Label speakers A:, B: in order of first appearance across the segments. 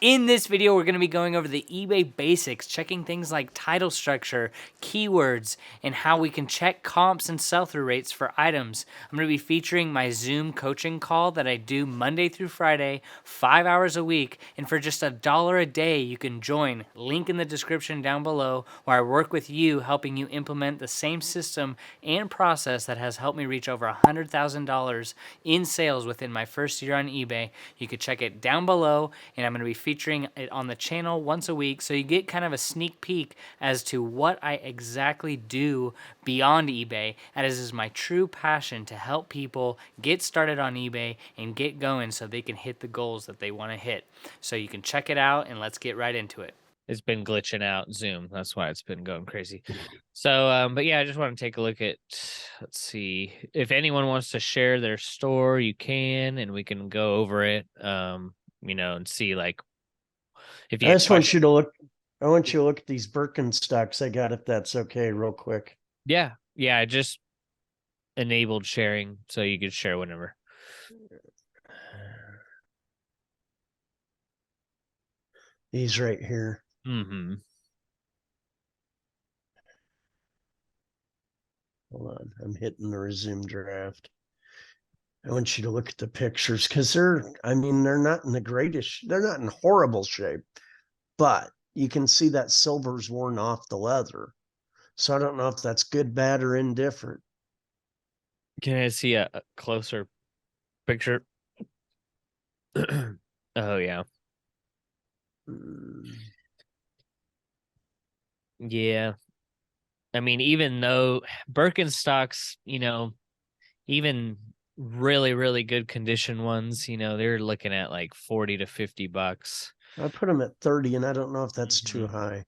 A: In this video, we're going to be going over the eBay basics, checking things like title structure, keywords, and how we can check comps and sell-through rates for items. I'm going to be featuring my Zoom coaching call that I do Monday through Friday, 5 hours a week, and for just $1 a day, you can join. Link in the description down below, where I work with you, helping you implement the same system and process that has helped me reach over $100,000 in sales within my first year on eBay. You can check it down below, and I'm going to be featuring it on the channel once a week, so you get kind of a sneak peek as to what I exactly do beyond eBay, as is my true passion to help people get started on eBay and get going so they can hit the goals that they want to hit. So you can check it out, and let's get right into it. It's been glitching out Zoom. That's why it's been going crazy. So, but yeah, I just want to take a look at, let's see, if anyone wants to share their store, you can, and we can go over it, and see like if you
B: I
A: have
B: just want
A: questions.
B: you to look. I want you to look at these Birkenstocks I got, if that's okay, real quick.
A: Yeah, I just enabled sharing so you could share whenever.
B: These right here.
A: Mm-hmm.
B: Hold on, I'm hitting the resume draft. I want you to look at the pictures because they're not in the greatest, they're not in horrible shape, but you can see that silver's worn off the leather. So I don't know if that's good, bad, or indifferent.
A: Can I see a closer picture? Oh yeah.
B: Mm.
A: Yeah. I mean, even though Birkenstocks, even really, really good condition ones, they're looking at like 40 to 50 bucks.
B: I put them at 30, and I don't know if that's too
A: Mhm.
B: high.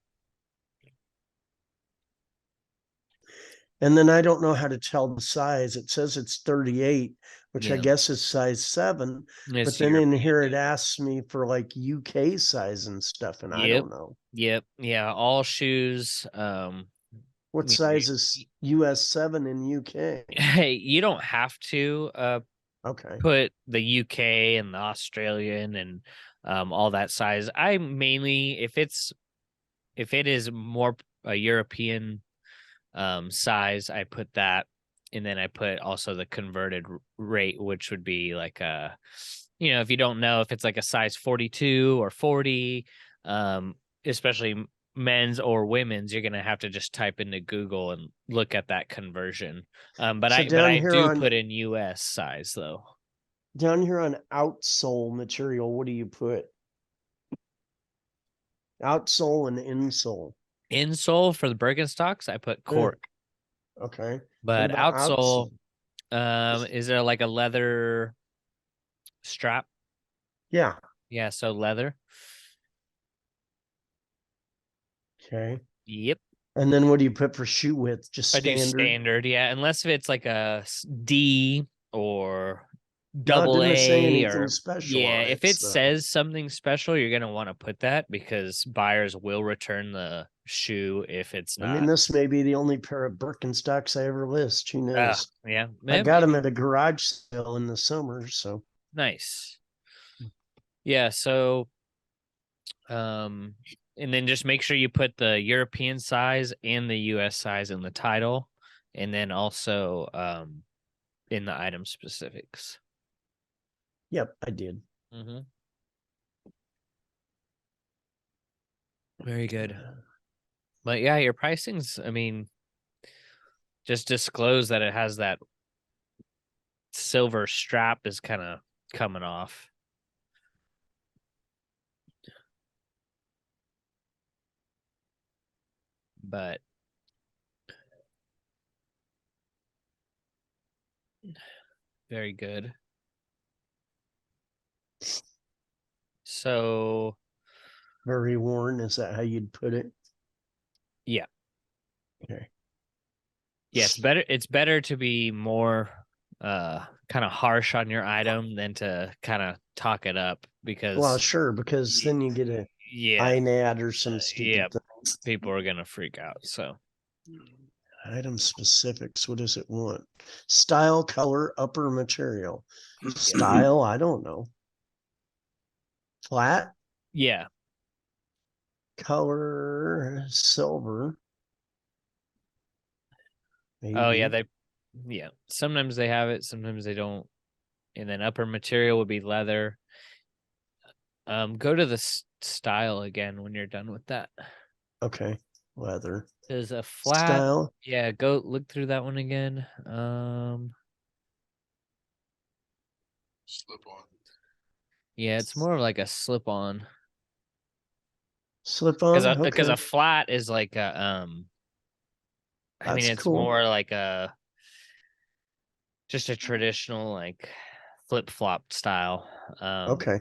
B: And then I don't know how to tell the size. It says it's 38, which I
A: Yeah.
B: guess is size 7. But
A: It's
B: then in
A: European.
B: here it asks me for like UK size and stuff, and I
A: Yep.
B: don't know.
A: Yep. Yeah. All shoes.
B: What
A: You
B: size is US 7 in UK?
A: hey, you don't have to
B: Okay.
A: put the UK and the Australian and all that size. I mainly if it is more a European size, I put that, and then I put also the converted rate, which would be like if you don't know if it's like a size 42 or 40, especially men's or women's, you're gonna have to just type into Google and look at that conversion. But
B: So
A: I do put in US size though.
B: down here on outsole material, what do you put? Outsole and insole.
A: Insole for the Birkenstocks, I put
B: Eh,
A: cork.
B: okay. What
A: But
B: about
A: outsole,
B: outsole?
A: is there like a leather strap?
B: Yeah.
A: Yeah, so leather.
B: Okay.
A: Yep.
B: And then what do you put for shoe width? Just
A: I do
B: standard?
A: standard, yeah, unless if it's like a D or
B: No, it
A: double
B: didn't say
A: A
B: anything
A: or
B: special
A: yeah,
B: on
A: if
B: it.
A: it
B: So
A: says something special, you're gonna want to put that because buyers will return the shoe if it's
B: I mean,
A: not.
B: this may be the only pair of Birkenstocks I ever list. Who
A: Ah,
B: knows?
A: yeah,
B: I got them
A: maybe.
B: at a garage sale in the summer. So
A: Nice. Yeah, so um and then just make sure you put the European size and the US size in the title, and then also in the item specifics.
B: yep, I did.
A: Mm-hmm. Very good. But yeah, your pricing's, I mean, just disclose that it has that silver strap is kind of coming off. But very good. So,
B: Very worn. Is that how you'd put it?
A: yeah.
B: Okay.
A: Yeah, it's better to be more kind of harsh on your item than to kind of talk it up
B: Well,
A: because
B: sure, because then you get a
A: yeah,
B: INAD or some
A: yeah,
B: stupid thing.
A: people are going to freak out. So,
B: Item specifics. What does it want? Style, color, upper material.
A: yeah.
B: Style, I don't know. Flat.
A: Yeah.
B: Color silver,
A: Oh yeah,
B: maybe.
A: yeah. Sometimes they have it, sometimes they don't. And then upper material would be leather. Go to the style again when you're done with that.
B: Okay, leather
A: There's a flat.
B: style.
A: Yeah, go look through that one again.
C: Slip on.
A: Yeah, it's more of like a slip on.
B: Slip
A: Because
B: on.
A: a
B: Okay,
A: flat is like a I mean
B: that's
A: it's
B: cool.
A: more like a just a traditional like flip flop style.
B: Okay.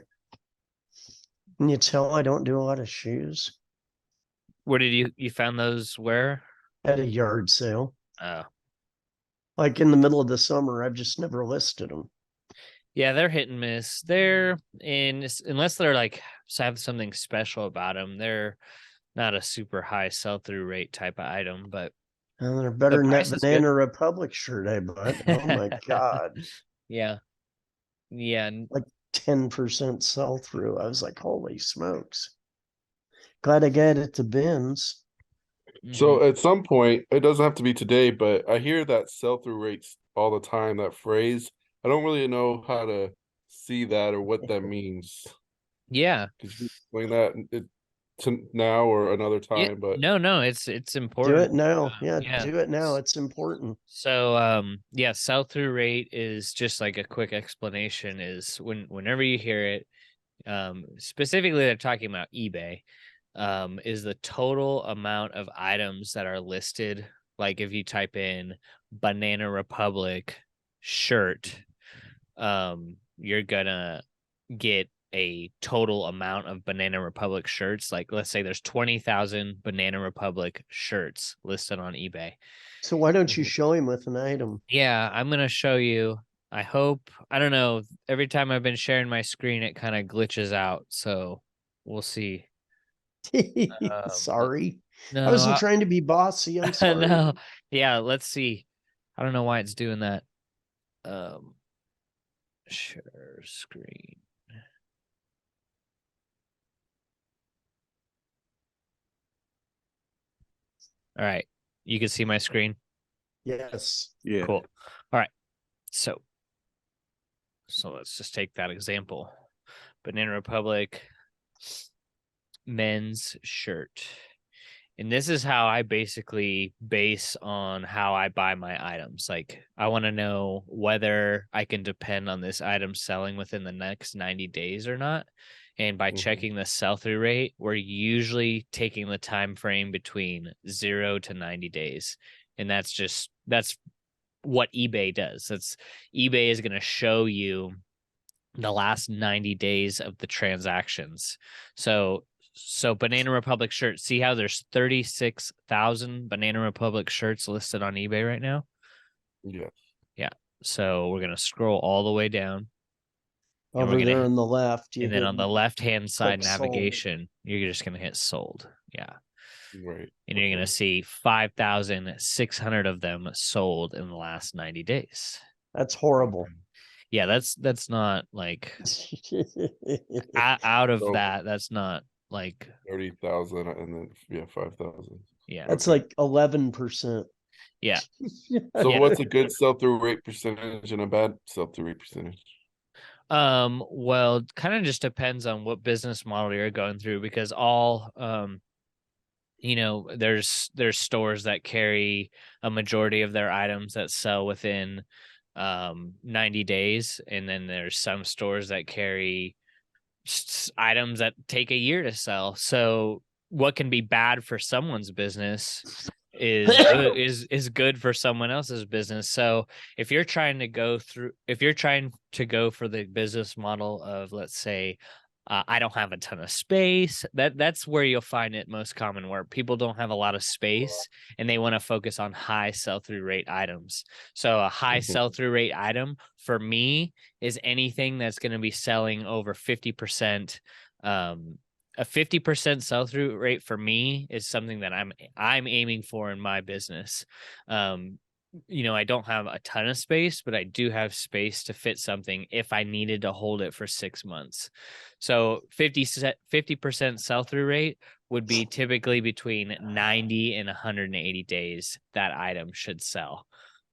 B: Can you tell I don't do a lot of shoes?
A: Where did you found those where?
B: At a yard sale.
A: Oh.
B: Like in the middle of the summer, I've just never listed them.
A: Yeah, they're hit and miss. They're in unless they're like have something special about them, they're not a super high sell through rate type of item, but
B: And they're
A: the
B: better than that
A: price is good.
B: Banana Republic shirt I bought. Oh my God.
A: Yeah. Yeah.
B: Like 10% sell through. I was like, holy smokes. Glad I got it to bins.
A: Mhm.
C: So at some point, it doesn't have to be today, but I hear that sell-through rates all the time, that phrase. I don't really know how to see that or what that means.
A: Yeah.
C: Could you explain that to now or another
A: Yeah.
C: time? But
A: No, it's
B: Do
A: important.
B: it now. Yeah,
A: Yeah.
B: do it now. It's important.
A: So yeah, sell through rate is just like a quick explanation is whenever you hear it, specifically they're talking about eBay, is the total amount of items that are listed. Like if you type in Banana Republic shirt, you're gonna get a total amount of Banana Republic shirts. Like let's say there's 20,000 Banana Republic shirts listed on eBay.
B: So why don't you
C: Mhm.
B: show him with an item?
A: Yeah, I'm gonna show you. I hope. I don't know. Every time I've been sharing my screen, it kind of glitches out. So we'll see. Let
B: Sorry. I
A: no,
B: wasn't trying to be bossy. I'm sorry.
A: no. Yeah, let's see. I don't know why it's doing that. Um, share screen. All right, you can see my screen.
B: Yes.
C: Yeah.
A: Cool. All right, so let's just take that example. Banana Republic men's shirt. And this is how I basically base on how I buy my items. Like, I want to know whether I can depend on this item selling within the next 90 days or not. And by
C: Mhm.
A: checking the sell through rate, we're usually taking the time frame between 0 to 90 days. And that's what eBay does. That's eBay is going to show you the last 90 days of the transactions. So Banana Republic shirts, see how there's 36,000 Banana Republic shirts listed on eBay right now?
C: Yeah.
A: Yeah. So we're going to scroll all the way down and we're
B: Over
A: going
B: there
A: to
B: on the left, you
A: and then
B: hit
A: on the left-hand side
B: click sold.
A: navigation, you're just going to hit sold. Yeah.
C: Right.
A: And you're going to see 5,600 of them sold in the last 90 days.
B: That's horrible.
A: Yeah, that's not like out of
C: So
A: that, that's not like
C: 30,000 and then 5,000.
A: yeah.
B: That's
C: Okay.
B: like 11%.
A: Yeah.
C: So
A: Yeah.
C: what's a good sell-through rate percentage and a bad sell-through rate percentage?
A: Well, kind of just depends on what business model you're going through because all there's stores that carry a majority of their items that sell within 90 days and then there's some stores that carry items that take a year to sell. So what can be bad for someone's business is good for someone else's business. So if you're trying to go for the business model of let's say I don't have a ton of space. That's where you'll find it most common where people don't have a lot of space and they want to focus on high sell-through rate items. So a high
C: Mhm.
A: sell-through rate item for me is anything that's going to be selling over 50%. A 50% sell-through rate for me is something that I'm aiming for in my business. I don't have a ton of space, but I do have space to fit something if I needed to hold it for 6 months. So 50% sell-through rate would be typically between 90 and 180 days that item should sell.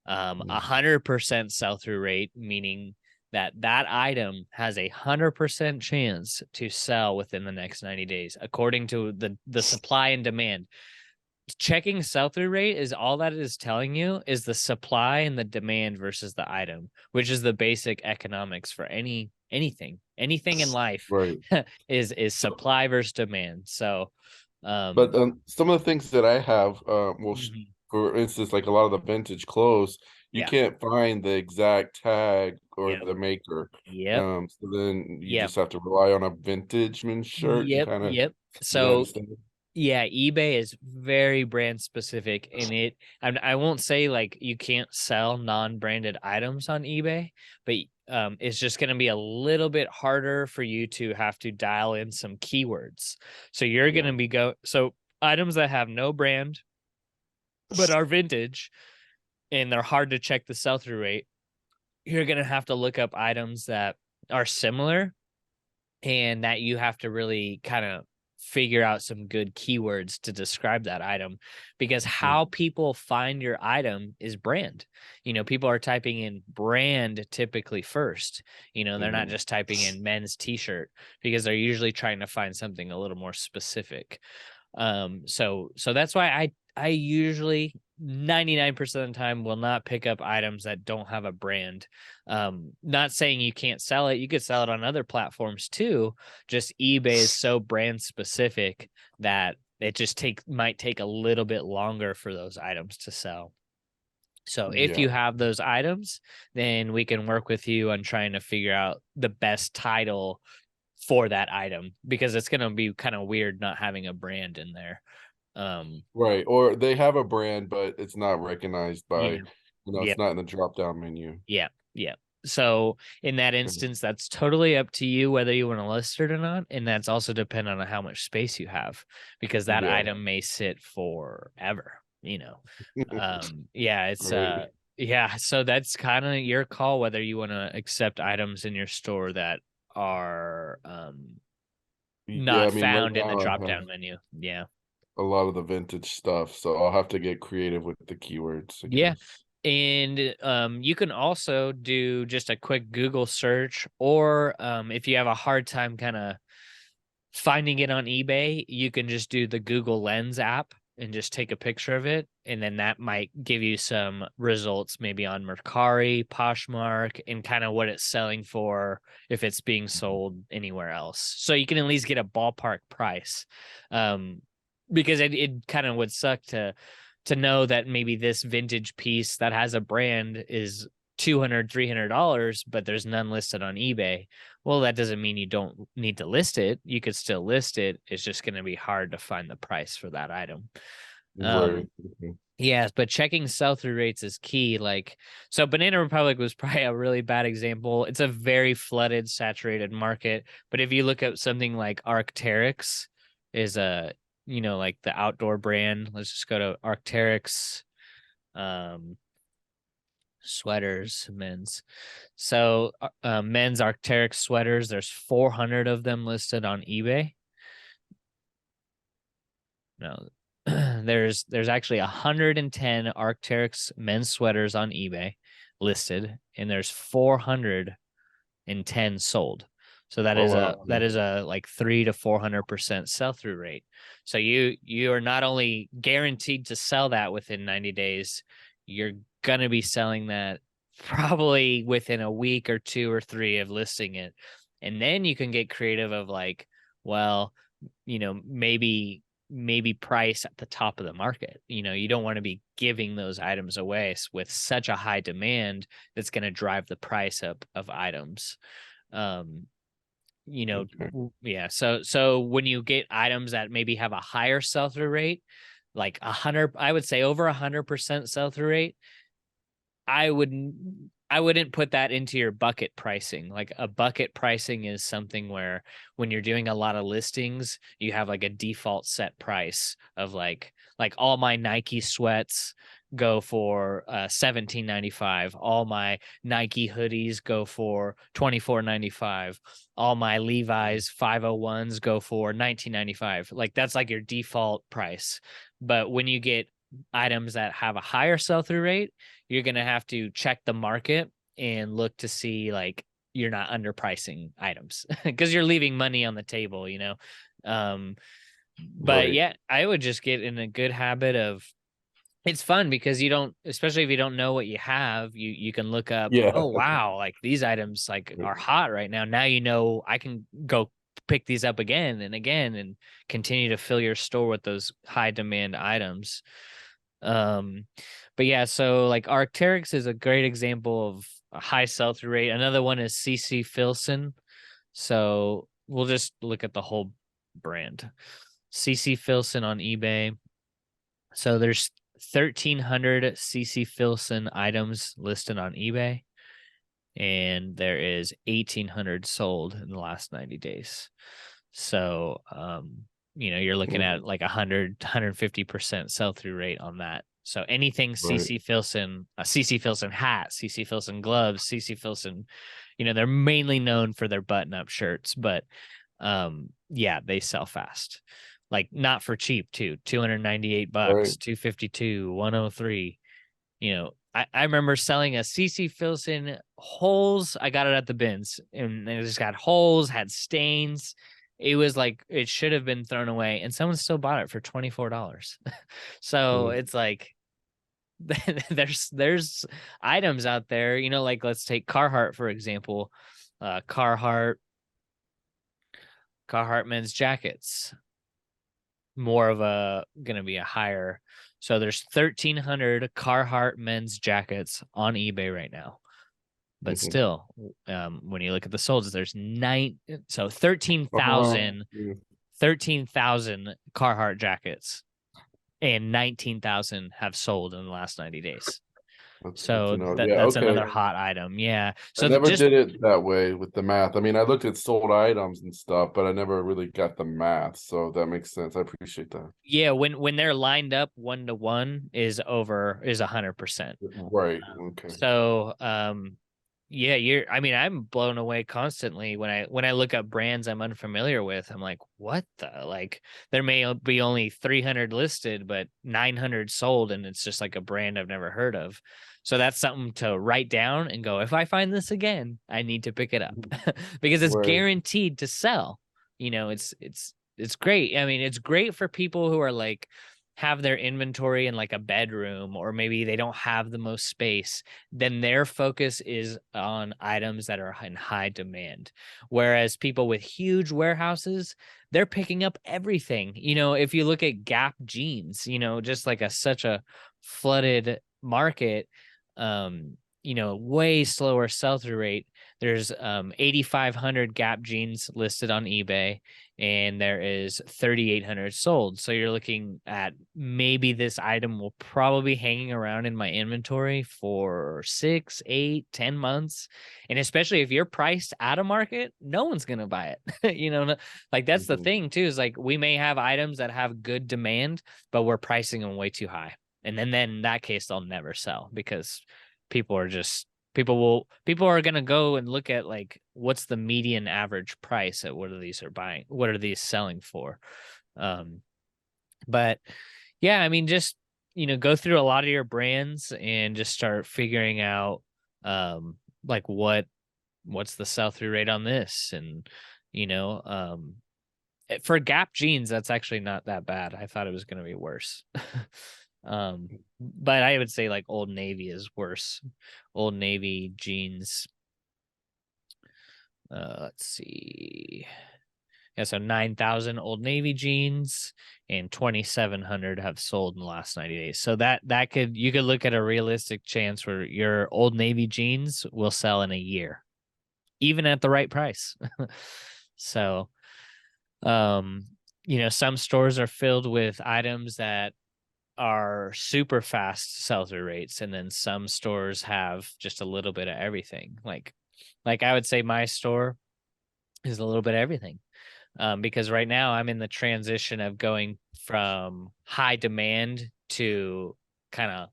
A: 100% sell-through rate, meaning that item has 100% chance to sell within the next 90 days, according to the supply and demand. Checking sell-through rate is all that it is telling you is the supply and the demand versus the item, which is the basic economics for anything in life.
C: Right.
A: is supply versus demand. So
C: But some of the things that I have,
A: mhm.
C: for instance, like a lot of the vintage clothes, you
A: Yeah.
C: can't find the exact tag or
A: Yep.
C: the maker.
A: Yep.
C: So then you
A: Yep.
C: just have to rely on a vintageman shirt and
A: Yep.
C: kind of
A: Yep.
C: do that
A: So
C: instead.
A: yeah, eBay is very brand specific and I won't say like you can't sell non-branded items on eBay, but it's just going to be a little bit harder for you to have to dial in some keywords. So you're going
C: Yeah.
A: to be so items that have no brand but are vintage and they're hard to check the sell-through rate, you're going to have to look up items that are similar and that you have to really kind of figure out some good keywords to describe that item, because how people find your item is brand. People are typing in brand typically first. They're not just typing in men's t-shirt, because they're usually trying to find something a little more specific. So that's why I usually 99% of the time will not pick up items that don't have a brand. Not saying you can't sell it. You could sell it on other platforms too. Just eBay is so brand specific that it just might take a little bit longer for those items to sell. So if
C: Yeah.
A: you have those items, then we can work with you on trying to figure out the best title for that item, because it's going to be kind of weird not having a brand in there.
C: Right. Or they have a brand, but it's not recognized by,
A: Yeah.
C: it's
A: Yep.
C: not in the drop down menu.
A: Yeah. Yeah. So in that instance, that's totally up to you whether you want to list it or not. And that's also dependent on how much space you have, because that
C: Yeah.
A: item may sit forever. Yeah, it's
C: Right.
A: yeah, so that's kind of your call whether you want to accept items in your store that are
C: Yeah,
A: not
C: I mean, right
A: found in the
C: now I
A: drop
C: have
A: down menu. Yeah.
C: a lot of the vintage stuff, so I'll have to get creative with the keywords, I
A: Yeah.
C: guess.
A: And you can also do just a quick Google search, or if you have a hard time kind of finding it on eBay, you can just do the Google Lens app and just take a picture of it. And then that might give you some results maybe on Mercari, Poshmark, and kind of what it's selling for if it's being sold anywhere else. So you can at least get a ballpark price. Because it kind of would suck to know that maybe this vintage piece that has a brand is $200-$300, but there's none listed on eBay. Well, that doesn't mean you don't need to list it. You could still list it. It's just going to be hard to find the price for that item.
C: Right.
A: Yeah, but checking sell-through rates is key. So Banana Republic was probably a really bad example. It's a very flooded, saturated market. But if you look at something like Arc'teryx is like the outdoor brand. Let's just go to Arc'teryx sweaters, men's. So men's Arc'teryx sweaters, there's 400 of them listed on eBay. No, there's actually 110 Arc'teryx men's sweaters on eBay listed, and there's 410 sold. So that
C: Oh
A: is
C: wow.
A: a like 300 to 400% sell-through rate. So you are not only guaranteed to sell that within 90 days, you're gonna be selling that probably within a week or 2 or 3 of listing it. And then you can get creative of like, well, maybe price at the top of the market. You don't want to be giving those items away with such a high demand that's going to drive the price up of items.
C: Okay.
A: Yeah. So when you get items that maybe have a higher sell-through rate, like 100, I would say over 100% sell-through rate, I wouldn't put that into your bucket pricing. Like a bucket pricing is something where when you're doing a lot of listings, you have like a default set price of like all my Nike sweats go for $17.95. All my Nike hoodies go for $24.95. All my Levi's 501s go for $19.95. Like that's like your default price. But when you get items that have a higher sell-through rate, you're going to have to check the market and look to see like you're not underpricing items because you're leaving money on the table, you know. But
C: Right.
A: yeah, I would just get in a good habit of, it's fun because you don't, especially if you don't know what you have, you can look up,
C: Yeah.
A: oh wow, like these items like are hot right now. Now you know I can go pick these up again and again and continue to fill your store with those high demand items. But yeah, so like Arc'teryx is a great example of a high sell-through rate. Another one is CC Filson. So we'll just look at the whole brand. CC Filson on eBay. So there's 1,300 CC Filson items listed on eBay, and there is 1,800 sold in the last 90 days. So, you know, you're looking at like 150% sell-through rate on that. So anything CC Filson, a CC Filson hat, CC Filson gloves, CC Filson, you know, they're mainly known for their button-up shirts, but yeah, they sell fast. Like not for cheap too. $298,
C: Right.
A: 252, 103. You know, I remember selling a CC Filson holes. I got it at the bins and it just got holes, had stains. It was like it should have been thrown away, and someone still bought it for $24. So it's like there's items out there, you know, like let's take Carhartt for example. Carhartt men's jackets, more of a gonna be a higher. So there's 1,300 Carhartt men's jackets on eBay right now. But still, when you look at the solds, there's 13,000 Carhartt jackets, and 19,000 have sold in the last 90 days.
C: That's good
A: So
C: to know. Yeah,
A: that's
C: okay.
A: another hot item. Yeah.
C: I
A: So
C: never
A: just
C: did it that way with the math. I mean, I looked at sold items and stuff, but I never really got the math. So that makes sense. I appreciate that.
A: yeah, when they're lined up 1-to-1 is 100%.
C: Right. Okay.
A: So yeah, I mean, I'm blown away constantly when I look up brands I'm unfamiliar with. I'm like, what the, like there may be only 300 listed, but 900 sold, and it's just like a brand I've never heard of. So that's something to write down and go, if I find this again, I need to pick it up because it's
C: Right.
A: guaranteed to sell. You know, it's great. I mean, it's great for people who are like have their inventory in like a bedroom, or maybe they don't have the most space, then their focus is on items that are in high demand. Whereas people with huge warehouses, they're picking up everything. You know, if you look at Gap jeans, you know, just like such a flooded market, you know, way slower sell-through rate. There's 8,500 Gap jeans listed on eBay, and there is 3,800 sold. So you're looking at maybe this item will probably be hanging around in my inventory for 6, 8, 10 months. And especially if you're priced out of market, no one's going to buy it. You know, like that's the thing too, is like we may have items that have good demand, but we're pricing them way too high. And then in that case, they'll never sell because people are going to go and look at like what's the median average price at what are these selling for. But yeah, I mean, just, you know, go through a lot of your brands and just start figuring out like what's the sell-through rate on this. And you know, for Gap jeans, that's actually not that bad. I thought it was going to be worse. But I would say like Old Navy is worse. Old Navy jeans. Let's see. Yeah, so 9,000 Old Navy jeans and 2,700 have sold in the last 90 days. So you could look at a realistic chance where your Old Navy jeans will sell in a year, even at the right price. So, you know, some stores are filled with items that are super fast sell-through rates, and then some stores have just a little bit of everything. Like I would say my store is a little bit of everything, because right now I'm in the transition of going from high demand to kind of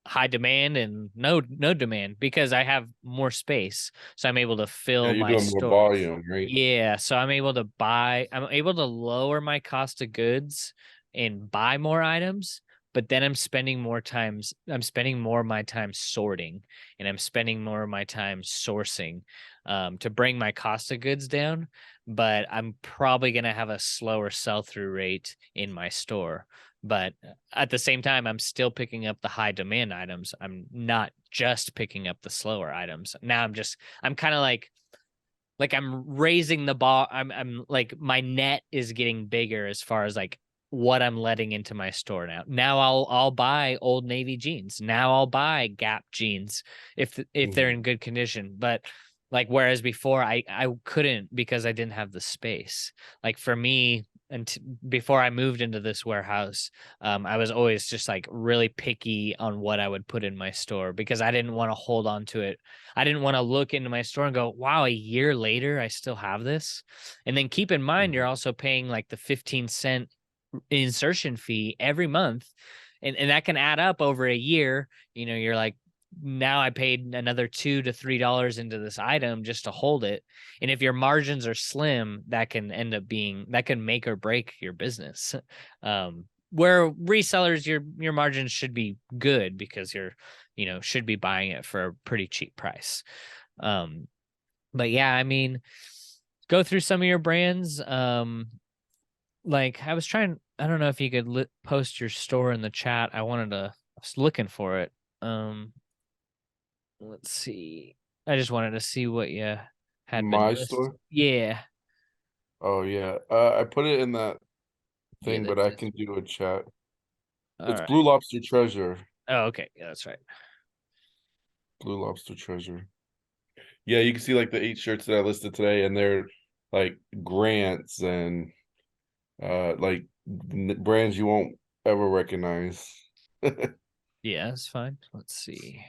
A: high demand and no demand because I have more space. So I'm able to
C: Yeah,
A: fill
C: you're
A: my
C: doing more
A: store.
C: volume, right?
A: Yeah, so I'm able to lower my cost of goods and buy more items, but then I'm spending more of my time sorting, and I'm spending more of my time sourcing to bring my cost of goods down, but I'm probably going to have a slower sell-through rate in my store. But at the same time, I'm still picking up the high demand items. I'm not just picking up the slower items. Now I'm kind of like I'm raising the bar. I'm like my net is getting bigger as far as like what I'm letting into my store now. Now I'll buy Old Navy jeans. Now I'll buy Gap jeans if they're in good condition. But like whereas before I couldn't because I didn't have the space. Like for me, and before I moved into this warehouse, I was always just like really picky on what I would put in my store because I didn't want to hold on to it. I didn't want to look into my store and go, wow, a year later, I still have this. And then keep in mind, you're also paying like the 15-cent insertion fee every month. And that can add up over a year. You know, you're like, now I paid another $2 to $3 into this item just to hold it. And if your margins are slim, that can make or break your business. Where resellers, your margins should be good because should be buying it for a pretty cheap price. But yeah, I mean, go through some of your brands. Like I don't know if you could post your store in the chat. I was looking for it. Let's see. I just wanted to see what you had been
C: My
A: listed.
C: store?
A: Yeah.
C: Oh yeah. I put it in that
A: Yeah,
C: thing, but I can do a chat.
A: all
C: It's
A: right.
C: Blue Lobster Treasure.
A: Oh, okay. Yeah, that's right.
C: Blue Lobster Treasure. Yeah, you can see like the 8 shirts that I listed today, and they're like grants and like brands you won't ever recognize.
A: Yeah, that's fine. Let's see.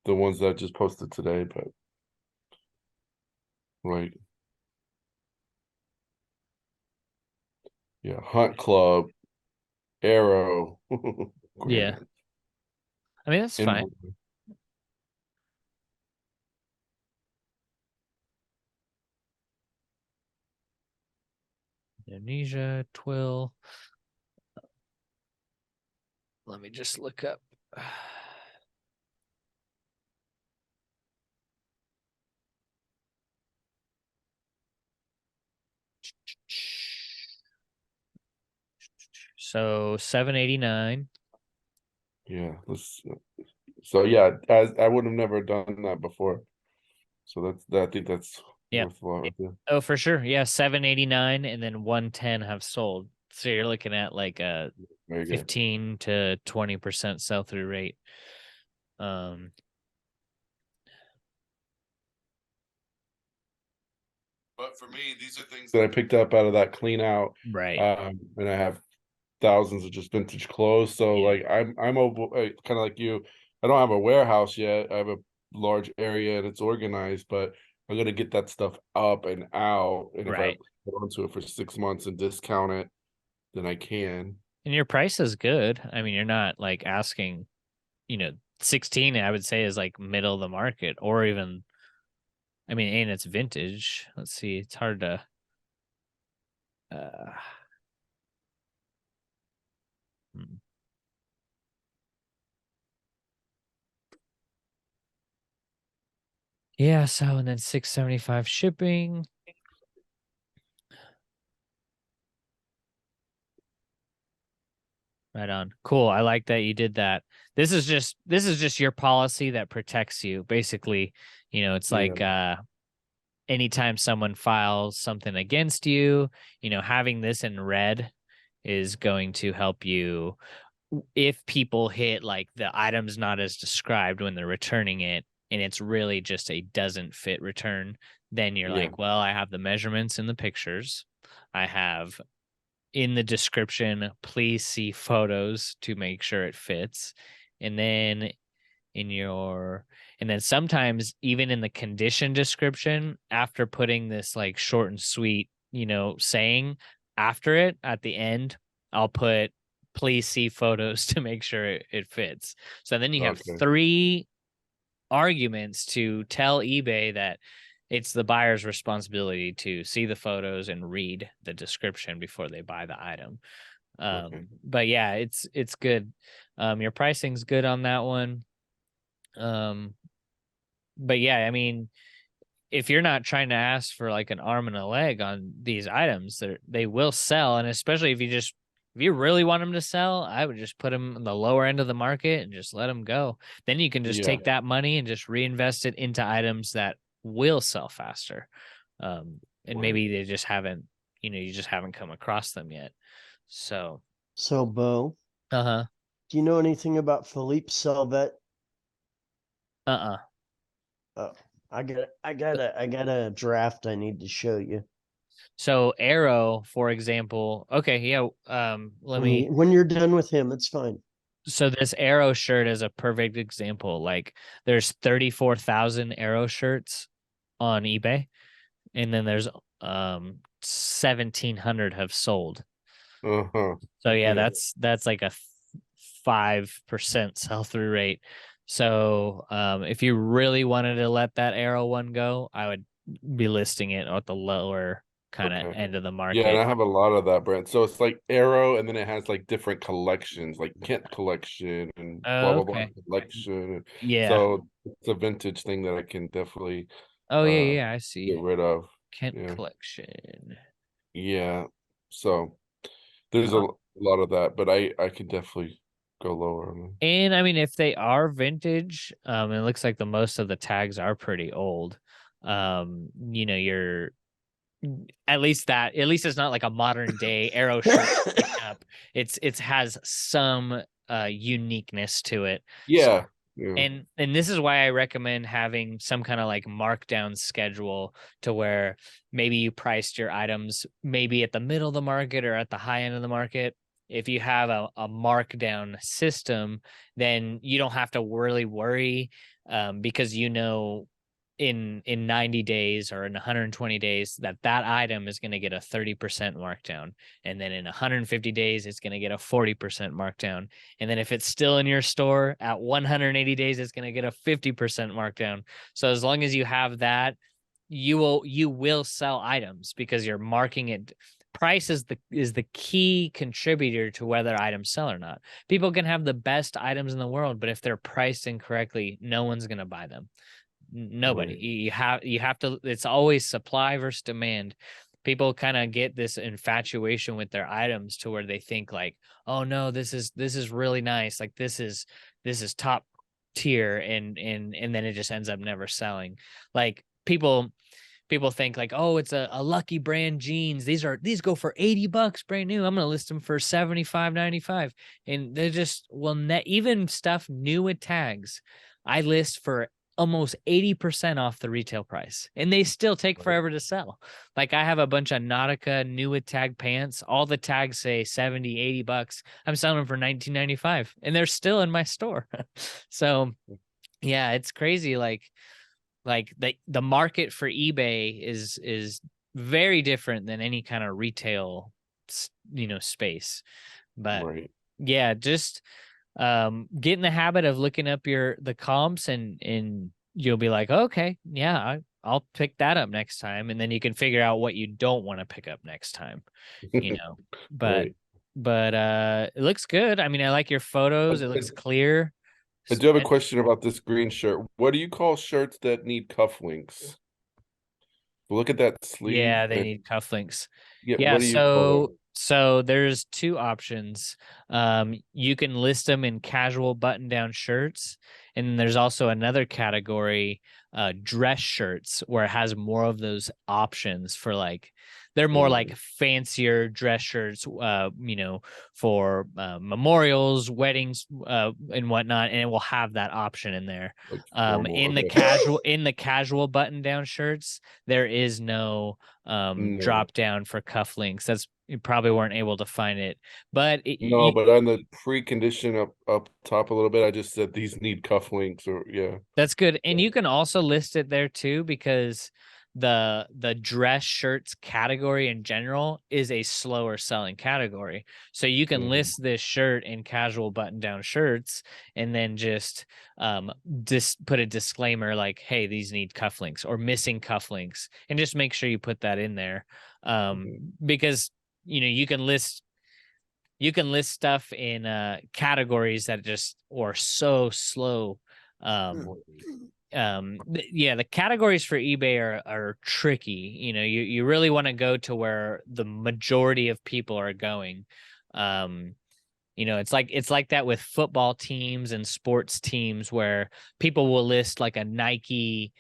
C: The ones that I just posted today, but right. Yeah, Hunt Club, Arrow,
A: Yeah.
C: Grant,
A: I mean, that's fine. Indonesia, Twill. Let me just look up. So 789.
C: Yeah, so yeah, I would have never done that before. So I think that's
A: Yeah.
C: worth a lot right there.
A: Oh, for sure. Yeah, 789 and then 110 have sold. So you're looking at like a
C: Very good.
A: 15 to 20% sell through rate.
C: But for me, these are things that I picked up out of that clean out.
A: Right.
C: And I have thousands of just vintage clothes. So
A: Yeah.
C: like I'm over kind of like you. I don't have a warehouse yet. I have a large area and it's organized, but I'm gonna get that stuff up and out. And if I
A: Right.
C: hold onto it for 6 months and discount it, then I can.
A: And your price is good. I mean, you're not like asking, 16, I would say is like middle of the market or even, I mean, and it's vintage. Let's see. It's hard to, uh, hmm. Yeah. So, and then 675 shipping. Right on. Cool. I like that you did that. This is just your policy that protects you. Basically, it's
C: Yeah.
A: like anytime someone files something against you, having this in red is going to help you if people hit like the items not as described when they're returning it and it's really just a doesn't fit return, then you're
C: Yeah.
A: like, well, I have the measurements in the pictures. I have in the description, please see photos to make sure it fits. And then in your, and then sometimes even in the condition description, after putting this like short and sweet, saying after it at the end, I'll put please see photos to make sure it fits. So then you have
C: Okay.
A: 3 arguments to tell eBay that it's the buyer's responsibility to see the photos and read the description before they buy the item.
C: Okay.
A: But yeah, it's good. Your pricing's good on that one. But yeah, I mean, if you're not trying to ask for like an arm and a leg on these items, they will sell. And especially if you really want them to sell, I would just put them in the lower end of the market and just let them go. Then you can just
C: Yeah.
A: take that money and just reinvest it into items that will sell faster. And
C: Right.
A: maybe they just haven't, you just haven't come across them yet. So,
B: So, Bo,
A: uh-huh.
B: do you know anything about Philippe Salvet?
A: Uh-uh.
B: Oh, I got a draft I need to show you.
A: So Arrow, for example, okay, yeah,
B: When you're done with him, it's fine.
A: so this Arrow shirt is a perfect example. Like there's 34,000 Arrow shirts on eBay, and then there's 1,700 have sold.
C: Uh-huh.
A: So yeah,
C: Yeah.
A: that's like a 5% sell-through rate. So if you really wanted to let that Arrow one go, I would be listing it at the lower kind of
C: Okay.
A: end of the
C: Yeah, and
A: market.
C: I have a lot of that brand. So it's like Arrow, and then it has like different collections, like Kent collection and blah
A: Oh,
C: blah blah
A: okay.
C: collection.
A: Yeah.
C: So it's a vintage thing that I can definitely
A: Oh yeah,
C: uh
A: yeah, I
C: get
A: see.
C: rid of.
A: Kent
C: Yeah.
A: collection.
C: Yeah. So there's a lot of that, but I could definitely go lower on it.
A: And I mean, if they are vintage, it looks like the most of the tags are pretty old. You're at least it's not like a modern day Arrow shirt pickup. It's has some uniqueness to it. So,
C: Yeah. Yeah.
A: and this is why I recommend having some kind of like markdown schedule to where maybe you priced your items maybe at the middle of the market or at the high end of the market. If you have a markdown system, then you don't have to really worry, because in 90 days or in 120 days that item is going to get a 30% markdown, and then in 150 days it's going to get a 40% markdown, and then if it's still in your store at 180 days it's going to get a 50% markdown. So as long as you have that, you will sell items because you're marking it. Price is the key contributor to whether items sell or not. People can have the best items in the world, but if they're priced incorrectly, no one's going to buy them. Nobody.
C: Right.
A: You have to, it's always supply versus demand. People kind of get this infatuation with their items to where they think like, oh no, this is really nice, like this is top tier, and then it just ends up never selling. Like people think like, oh, it's a Lucky Brand jeans, these go for $80 brand new, I'm gonna list them for 75.95, and they're just, well, even stuff new with tags I list for almost 80% off the retail price, and they still take
C: Right.
A: forever to sell. Like I have a bunch of Nautica new with tag pants, all the tags say 70, $80, I'm selling them for 19.95, and they're still in my store. So yeah, it's crazy. Like the market for eBay is very different than any kind of retail space. But
C: Right.
A: yeah, just get in the habit of looking up the comps, and you'll be like, okay, yeah, I'll pick that up next time, and then you can figure out what you don't want to pick up next time. But
C: Right.
A: it looks good. I mean, I like your photos, it looks clear.
C: I do have a question about this green shirt. What do you call shirts that need cufflinks? Look at that sleeve.
A: Yeah, they need cufflinks.
C: Yeah,
A: Yeah,
C: what do you call it?
A: so there's 2 options. You can list them in casual button-down shirts, and then there's also another category, dress shirts, where it has more of those options for like, they're more like fancier dress shirts, for memorials, weddings, and whatnot, and it will have that option in there.
C: Like formal.
A: In the
C: Okay.
A: casual button-down shirts, there is no
C: No.
A: drop down for cufflinks. You probably weren't able to find it, but
C: No, but on the precondition up top a little bit, I just said these need cufflinks or yeah.
A: that's good. And you can also list it there too, because the dress shirts category in general is a slower selling category. So you can list this shirt in casual button down shirts and then just put a disclaimer like, hey, these need cufflinks or missing cufflinks, and just make sure you put that in there. Because you can list stuff in categories that just are so slow. The categories for eBay are tricky. You really want to go to where the majority of people are going. It's like that with football teams and sports teams where people will list like a Nike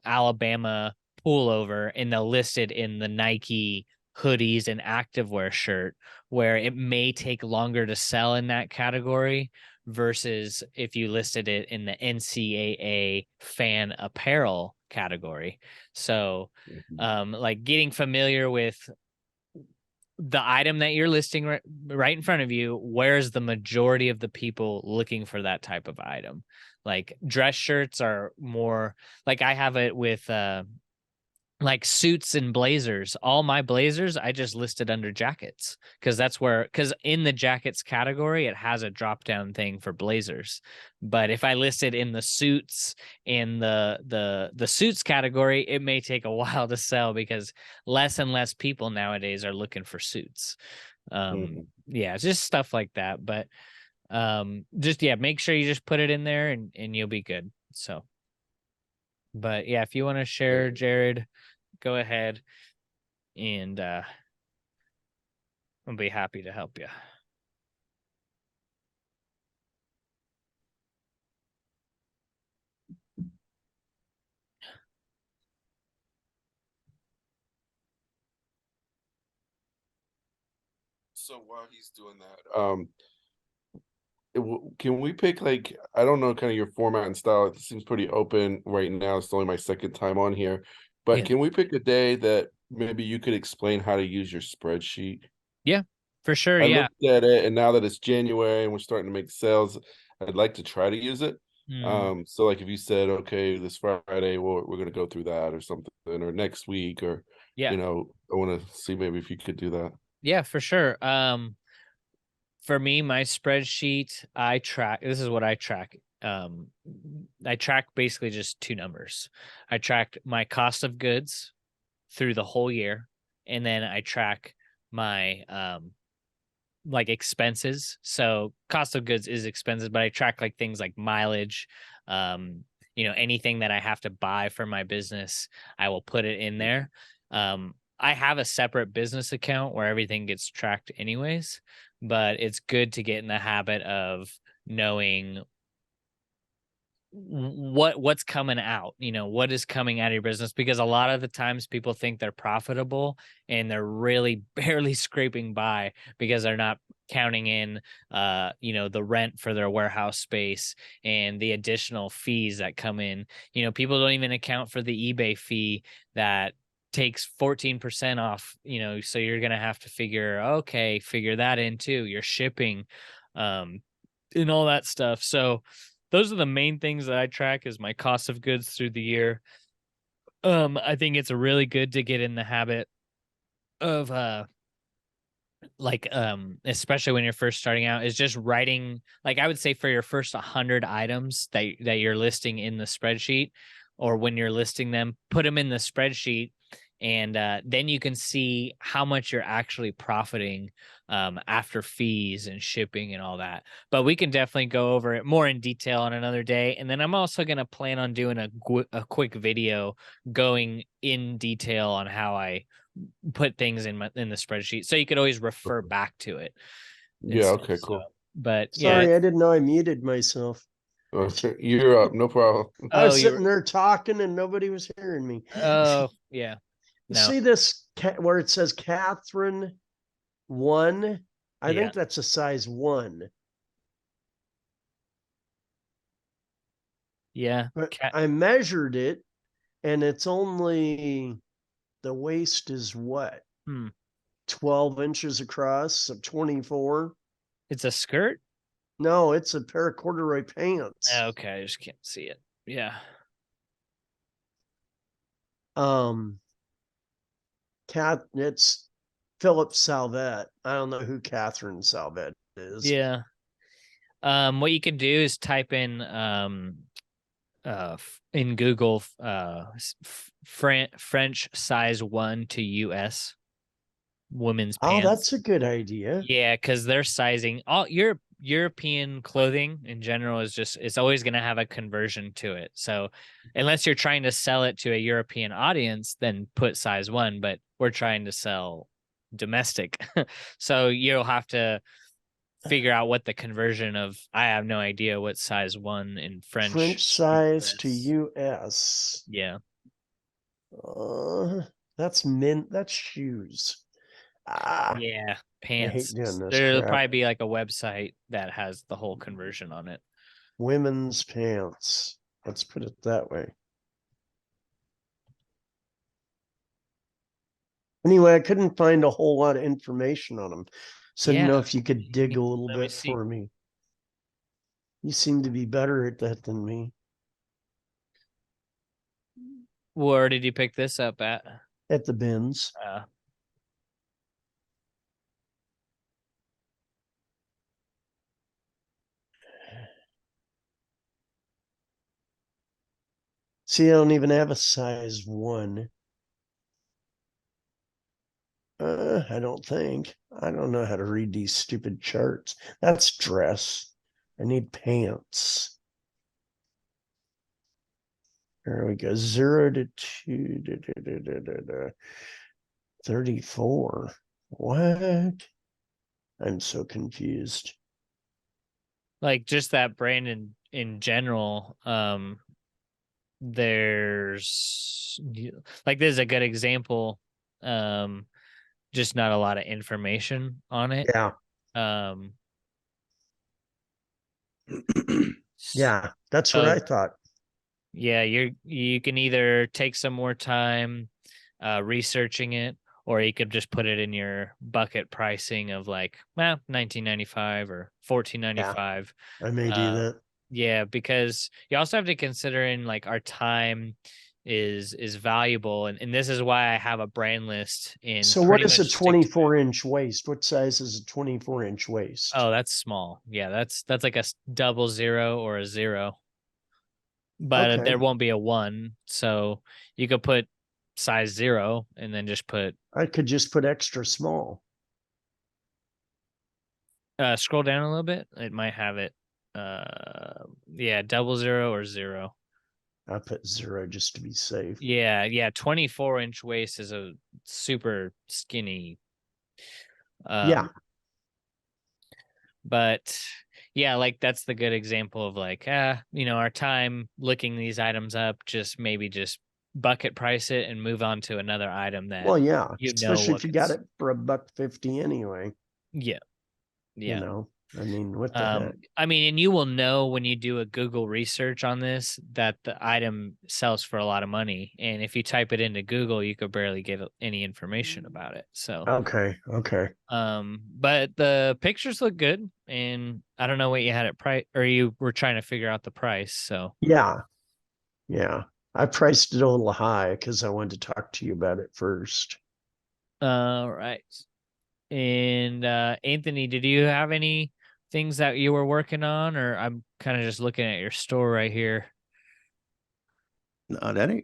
A: Alabama pullover, and they'll list it in the Nike hoodies and activewear shirt, where it may take longer to sell in that category versus if you listed it in the NCAA fan apparel category. So like getting familiar with the item that you're listing right in front of you, where's the majority of the people looking for that type of item? Like dress shirts are more like, I have it with like suits and blazers. All my blazers I just listed under jackets, because in the jackets category it has a drop down thing for blazers. But if I listed in the suits in the suits category, it may take a while to sell because less and less people nowadays are looking for suits. Yeah, it's just stuff like that. But make sure you just put it in there and you'll be good. So, but yeah, if you want to share, Jared, go ahead, and I'll be happy to help you.
C: So while he's doing that, can we pick, like, I don't know, kind of your format and style? It seems pretty open right now. It's only my second time on here, but
A: Yeah.
C: can we pick a day that maybe you could explain how to use your spreadsheet?
A: Yeah, for sure.
C: I
A: Yeah.
C: looked at it, and now that it's January and we're starting to make sales, I'd like to try to use it. So like if you said, okay, this Friday we're gonna go through that or something, or next week, or
A: Yeah.
C: I want to see maybe if you could do that.
A: Yeah, for sure. For me, my spreadsheet, this is what I track. I track basically just two numbers. I tracked my cost of goods through the whole year, and then I track my like expenses. So cost of goods is expenses, but I track like things like mileage, anything that I have to buy for my business, I will put it in there. I have a separate business account where everything gets tracked anyways, but it's good to get in the habit of knowing what's coming out, what is coming out of your business, because a lot of the times people think they're profitable and they're really barely scraping by because they're not counting in the rent for their warehouse space and the additional fees that come in. People don't even account for the eBay fee that takes 14% off, so you're gonna have to figure that in too, your shipping and all that stuff. So those are the main things that I track, is my cost of goods through the year. I think it's really good to get in the habit of especially when you're first starting out, is just writing, like I would say for your first 100 items that you're listing in the spreadsheet, or when you're listing them, put them in the spreadsheet, and then you can see how much you're actually profiting after fees and shipping and all that. But we can definitely go over it more in detail on another day. And then I'm also going to plan on doing a quick video going in detail on how I put things in the spreadsheet, so you could always refer back to it.
C: Yeah, okay, cool.
A: But
B: Sorry,
A: yeah.
B: I didn't know I muted myself.
C: Okay, you're up, no problem.
B: I was sitting there talking and nobody was hearing me.
A: Oh, yeah.
B: You
A: No.
B: see this where it says Catherine 1? I
A: Yeah.
B: think that's a size 1.
A: Yeah.
B: But I measured it, and it's only, the waist is what? 12 inches across, so 24.
A: It's a skirt?
B: No, it's a pair of corduroy pants.
A: Okay, I just can't see it. Yeah.
B: It's Philip Salvet. I don't know who Catherine Salvet is.
A: Yeah. What you can do is type in Google French size 1 to US women's
B: Oh,
A: pants.
B: that's a good idea.
A: Yeah, because they're sizing all European clothing in general is just it's always going to have a conversion to it. So unless you're trying to sell it to a European audience, then put size 1. But we're trying to sell domestic, so you'll have to figure out what the conversion of. I have no idea what size 1 in
B: French
A: French
B: size to
A: US.
B: US.
A: Yeah.
B: That's mint. That's shoes.
A: Yeah,
B: I hate
A: pants.
B: doing this
A: There'll
B: crap.
A: probably be like a website that has the whole conversion on it.
B: Women's pants. Let's put it that way. Anyway, I couldn't find a whole lot of information on them. So,
A: Yeah.
B: if you could dig a little
A: Let me
B: bit
A: see.
B: for me. You seem to be better at that than me.
A: Where did you pick this up at?
B: At the bins. See, I don't even have a size 1. I don't think. I don't know how to read these stupid charts. That's dress. I need pants. There we go. 0 to 2. 34. What? I'm so confused.
A: Like just that brand in general. There's like this is a good example. Just not a lot of information on it.
B: Yeah. Yeah, that's what I thought.
A: Yeah, you can either take some more time researching it, or you could just put it in your bucket pricing of like, well, $19.95 or $14.95.
B: I may do that.
A: Yeah, because you also have to consider in like our time is valuable, and this is why I have a brand list in.
B: So what is a 24-inch waist? What size is a 24-inch waist?
A: Oh, that's small. Yeah, that's like a 00 or a 0. But
B: Okay.
A: there won't be a 1, so you could put size 0 and then just put
B: I could just put extra small.
A: scroll down a little bit. It might have it. Yeah, 00 or 0.
B: I put 0 just to be safe.
A: Yeah, 24-inch waist is a super skinny.
B: Yeah.
A: But yeah, like that's the good example of like, our time looking these items up, just bucket price it and move on to another item that.
B: Well, yeah, especially if you got it for $1.50 anyway.
A: Yeah.
B: I mean, what the heck?
A: I mean, and you will know when you do a Google research on this that the item sells for a lot of money. And if you type it into Google, you could barely get any information about it. So
B: okay.
A: But the pictures look good, and I don't know what you had at price, or you were trying to figure out the price. So
B: yeah. I priced it a little high because I wanted to talk to you about it first.
A: All right. And Anthony, did you have any things that you were working on, or I'm kind of just looking at your store right here?
D: No,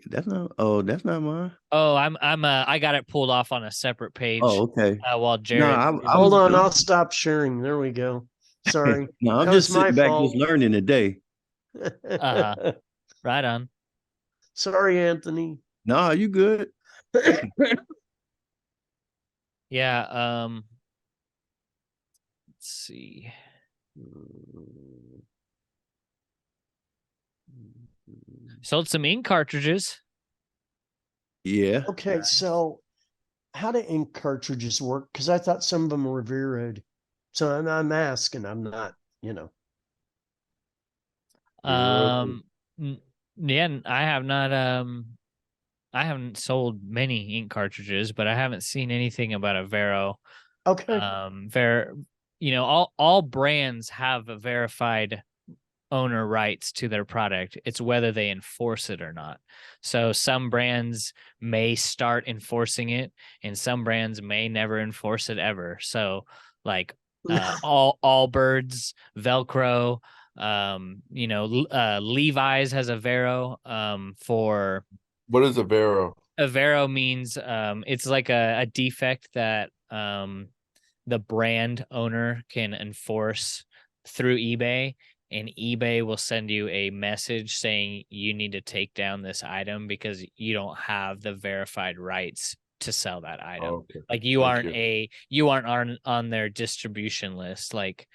D: that's not mine.
A: Oh, I got it pulled off on a separate page.
D: Oh, okay.
A: While Jared,
B: hold on, I'll stop sharing. There we go. Sorry.
D: No, I'm just sitting back just learning today.
A: Right on.
B: Sorry, Anthony.
D: No, you good?
A: Yeah. Let's see. Sold some ink cartridges.
D: Yeah.
B: Okay, nice. So how do ink cartridges work? Because I thought some of them were VERO'd. So I'm asking. I'm not,
A: Yeah, I have not. I haven't sold many ink cartridges, but I haven't seen anything about a VERO.
B: Okay.
A: All brands have a verified owner rights to their product. It's whether they enforce it or not. So some brands may start enforcing it, and some brands may never enforce it ever. So like Allbirds, Velcro, Levi's has a VERO for.
C: What is a VERO?
A: A VERO means it's like a defect that the brand owner can enforce through eBay, and eBay will send you a message saying you need to take down this item because you don't have the verified rights to sell that item.
C: Oh, okay.
A: Like you aren't on their distribution list. Like,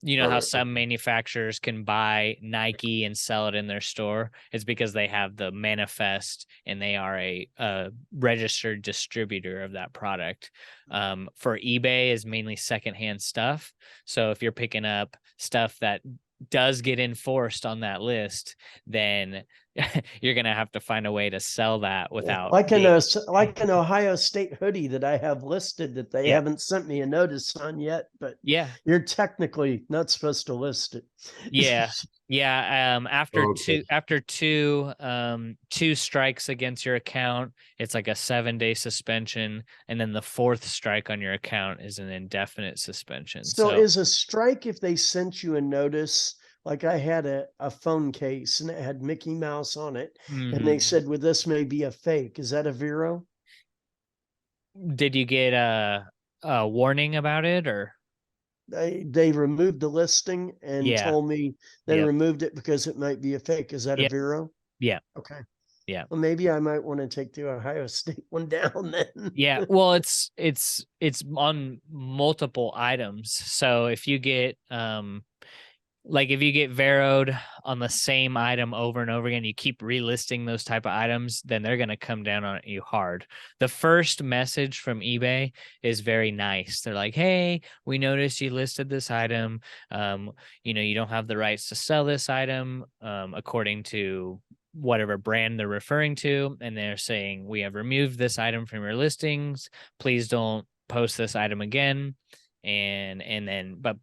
A: you know how some manufacturers can buy Nike and sell it in their store? It's because they have the manifest and they are a registered distributor of that product. For eBay is mainly secondhand stuff. So if you're picking up stuff that does get enforced on that list, then you're going to have to find a way to sell that without
B: like an Ohio State hoodie that I have listed that they haven't sent me a notice on yet, but you're technically not supposed to list it.
A: After two strikes against your account, it's like a 7-day suspension, and then the 4th strike on your account is an indefinite suspension.
B: So is a strike if they sent you a notice? Like I had a phone case and it had Mickey Mouse on it, and they said, well, this may be a fake. Is that a VERO?
A: Did you get a warning about it, or?
B: They removed the listing and told me they removed it because it might be a fake. Is that a VERO?
A: Yeah.
B: Okay.
A: Yeah.
B: Well, maybe I might want to take the Ohio State one down then.
A: Yeah. Well, it's on multiple items. So if you get if you get VERO'd on the same item over and over again, you keep relisting those type of items, then they're going to come down on you hard. The first message from eBay is very nice. They're like, hey, we noticed you listed this item. You don't have the rights to sell this item according to whatever brand they're referring to. And they're saying, we have removed this item from your listings. Please don't post this item again. And then, but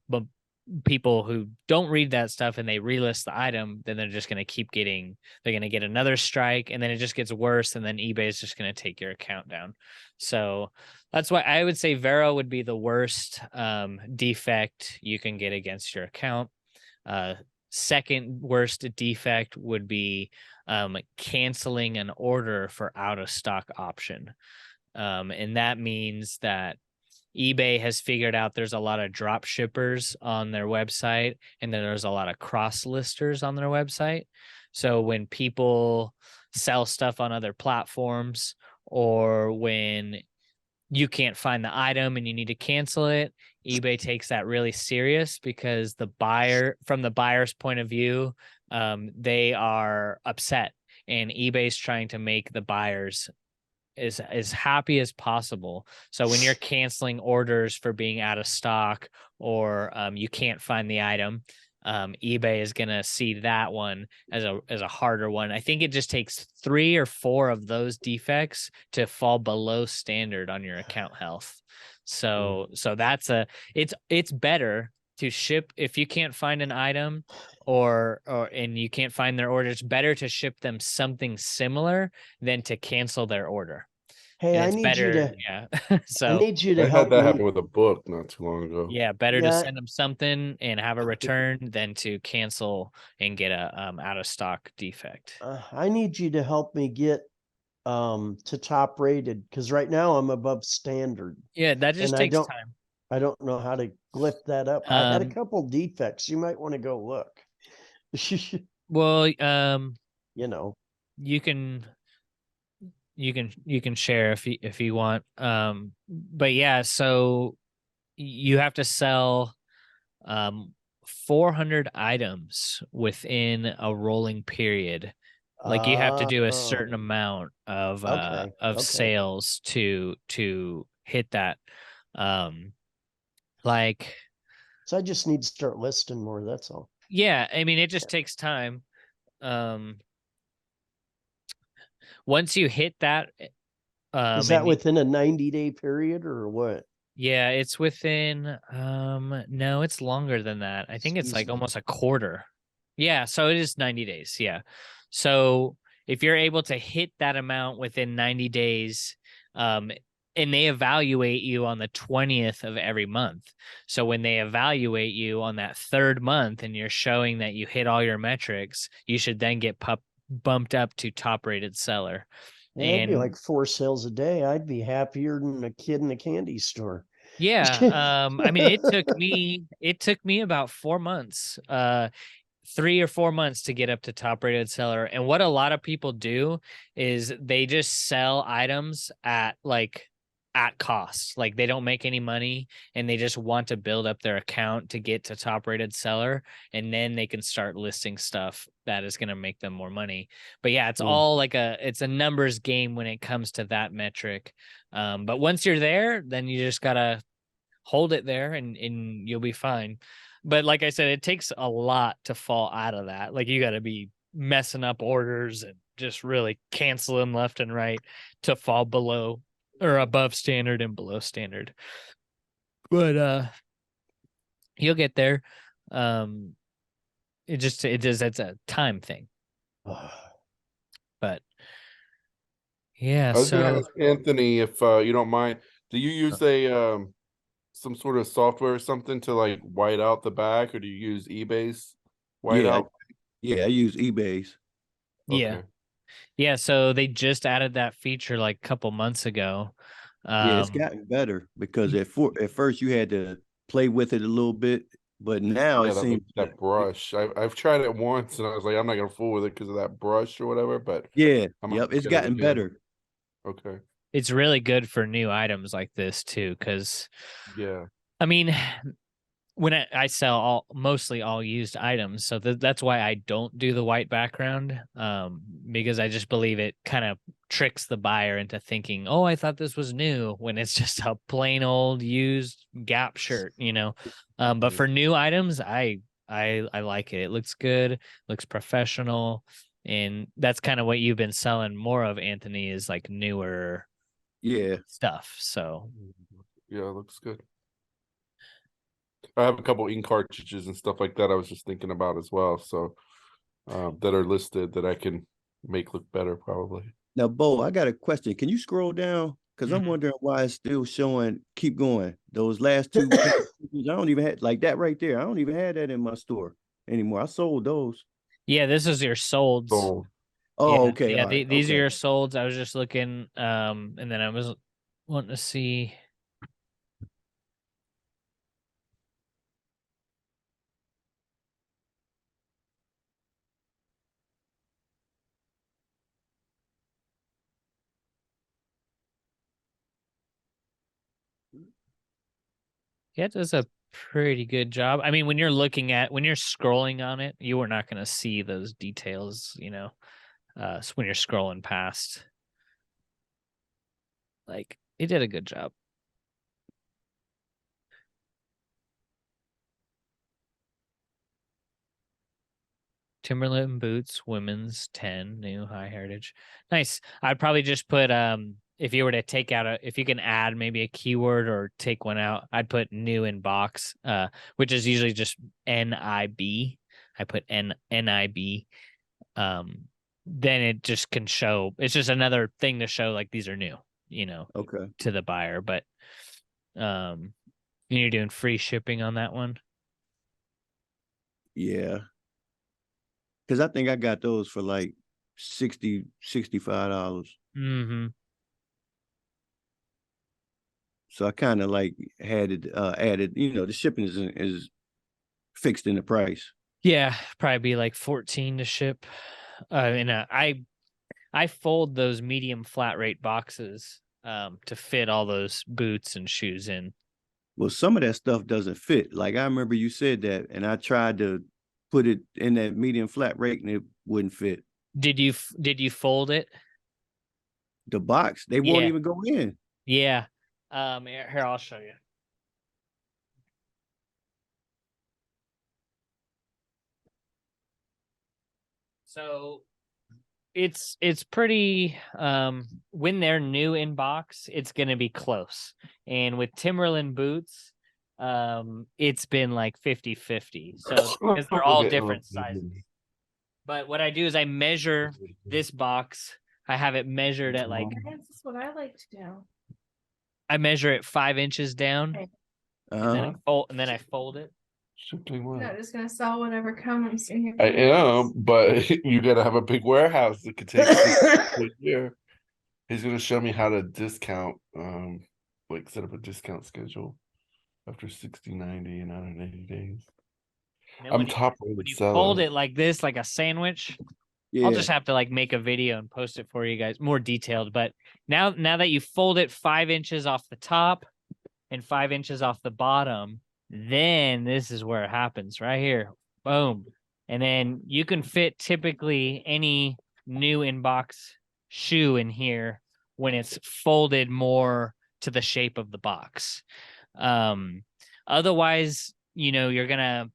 A: people who don't read that stuff and they relist the item, then they're just going to they're going to get another strike, and then it just gets worse, and then eBay is just going to take your account down. So that's why I would say VERO would be the worst defect you can get against your account. Second worst defect would be canceling an order for out of stock option. And that means that eBay has figured out there's a lot of drop shippers on their website, and then there's a lot of cross listers on their website. So when people sell stuff on other platforms, or when you can't find the item and you need to cancel it, eBay takes that really serious, because from the buyer's point of view, they are upset, and eBay's trying to make the buyers as happy as possible. So when you're canceling orders for being out of stock, or you can't find the item, eBay is going to see that one as a harder one. I think it just takes 3 or 4 of those defects to fall below standard on your account health. So it's better to ship if you can't find an item and you can't find their order. It's better to ship them something similar than to cancel their order.
B: Hey, I need you to help
C: that
B: me.
C: happen with a book not too long ago.
A: Yeah, better to send them something and have a return than to cancel and get a out of stock defect.
B: I need you to help me get to top rated, because right now I'm above standard.
A: Yeah, that just takes time.
B: I don't know how to lift that up. I had a couple defects. You might want to go look.
A: Well, you can share if you want. But yeah, so you have to sell 400 items within a rolling period. Like you have to do a certain amount of sales to hit that.
B: So I just need to start listing more. That's all.
A: Yeah, I mean, it just takes time. Once you hit that,
B: is that within a 90-day period or what?
A: Yeah, it's within no, it's longer than that. I think it's like almost a quarter. Yeah, so it is 90 days. Yeah. So if you're able to hit that amount within 90 days, and they evaluate you on the 20th of every month. So when they evaluate you on that third month and you're showing that you hit all your metrics, you should then get bumped up to top rated seller.
B: Yeah, it'd be
A: And
B: like 4 sales a day. I'd be happier than a kid in a candy store.
A: yeah, I mean, it took me about 4 months, 3 or 4 months to get up to top rated seller. And what a lot of people do is they just sell items at cost. Like they don't make any money and they just want to build up their account to get to top rated seller. And then they can start listing stuff that is going to make them more money. But yeah, it's all like it's a numbers game when it comes to that metric. But once you're there, then you just gotta hold it there and you'll be fine. But like I said, it takes a lot to fall out of that. Like you got to be messing up orders and just really canceling left and right to fall below or above standard and below standard. But you'll get there. It's a time thing. But yeah,
C: I was gonna
A: so
C: ask Anthony if you don't mind. Do you use a some sort of software or something to like white out the back, or do you use eBay's
D: Yeah,
C: whiteout?
D: yeah, I use eBay's.
A: yeah.
C: Okay.
A: Yeah, so they just added that feature like a couple months ago.
D: Yeah, it's gotten better because at first you had to play with it a little bit, but now
C: Yeah,
D: it seems
C: that brush. I've tried it once and I was like, I'm not gonna fool with it because of that brush or whatever, but
D: yeah,
C: I might
D: yep, it's
C: get it
D: gotten
C: again.
D: better.
C: Okay.
A: It's really good for new items like this too, because
C: Yeah.
A: I mean, when I sell mostly all used items, so that's why I don't do the white background, because I just believe it kind of tricks the buyer into thinking, oh, I thought this was new, when it's just a plain old used Gap shirt, you know. But for new items, I like it. It looks good, looks professional, and that's kind of what you've been selling more of, Anthony, is like newer
D: Yeah,
A: stuff. So
C: Yeah, it looks good. I have a couple ink cartridges and stuff like that I was just thinking about as well. So that are listed that I can make look better probably.
D: now, Bo, I got a question. Can you scroll down? Because I'm
A: Mhm.
D: wondering why it's still showing. Keep going. Those last two pictures, I don't even have like that right there. I don't even have that in my store anymore. I sold those.
A: Yeah, this is your solds.
C: So
D: Oh,
A: Yeah,
D: okay,
A: yeah.
D: all right,
A: These are
D: okay.
A: your solds. I was just looking, and then I was wanting to see. Yeah, it does a pretty good job. I mean, when you're scrolling on it, you are not going to see those details, you know. So when you're scrolling past, like, it did a good job. Timberland boots, women's 10, new high heritage. Nice. I'd probably just put if you were to take out if you can add maybe a keyword or take one out, I'd put new in box, which is usually just NIB. I put NIB. Then it just can show, it's just another thing to show like these are new, you know,
D: Okay.
A: to the buyer. But you're doing free shipping on that one.
D: Yeah. Because I think I got those for like $65.
A: Mm-hmm.
D: So I kind of like had it added, the shipping is fixed in the price.
A: Yeah, probably be like 14 to ship. And I fold those medium flat rate boxes to fit all those boots and shoes in.
D: Well, some of that stuff doesn't fit. Like I remember you said that, and I tried to put it in that medium flat rate, and it wouldn't fit.
A: Did you fold it?
D: The box, they won't
A: Yeah.
D: even go in.
A: Yeah. Here, I'll show you. So it's pretty when they're new in box, it's gonna be close. And with Timberland boots, it's been like 50-50. So because they're all different sizes. But what I do is I measure this box. I have it measured at like,
E: That's what I like to do.
A: I measure it 5 inches down,
E: Okay.
A: and then
D: Uh-huh.
A: I fold it.
C: Shipping
E: I'm
C: what?
E: not just gonna sell whatever comes in here.
C: I am, but you gotta have a big warehouse that could take 6 months to a year. He's gonna show me how to discount, like set up a discount schedule after 60, 90, and 180 days.
A: And then
C: I'm
A: when
C: top
A: when
C: rated
A: you
C: seller.
A: fold it like this, like a sandwich,
D: Yeah.
A: I'll just have to like make a video and post it for you guys, more detailed. But now that you fold it 5 inches off the top and 5 inches off the bottom, then this is where it happens right here. Boom. And then you can fit typically any new inbox shoe in here when it's folded more to the shape of the box. Otherwise, you're gonna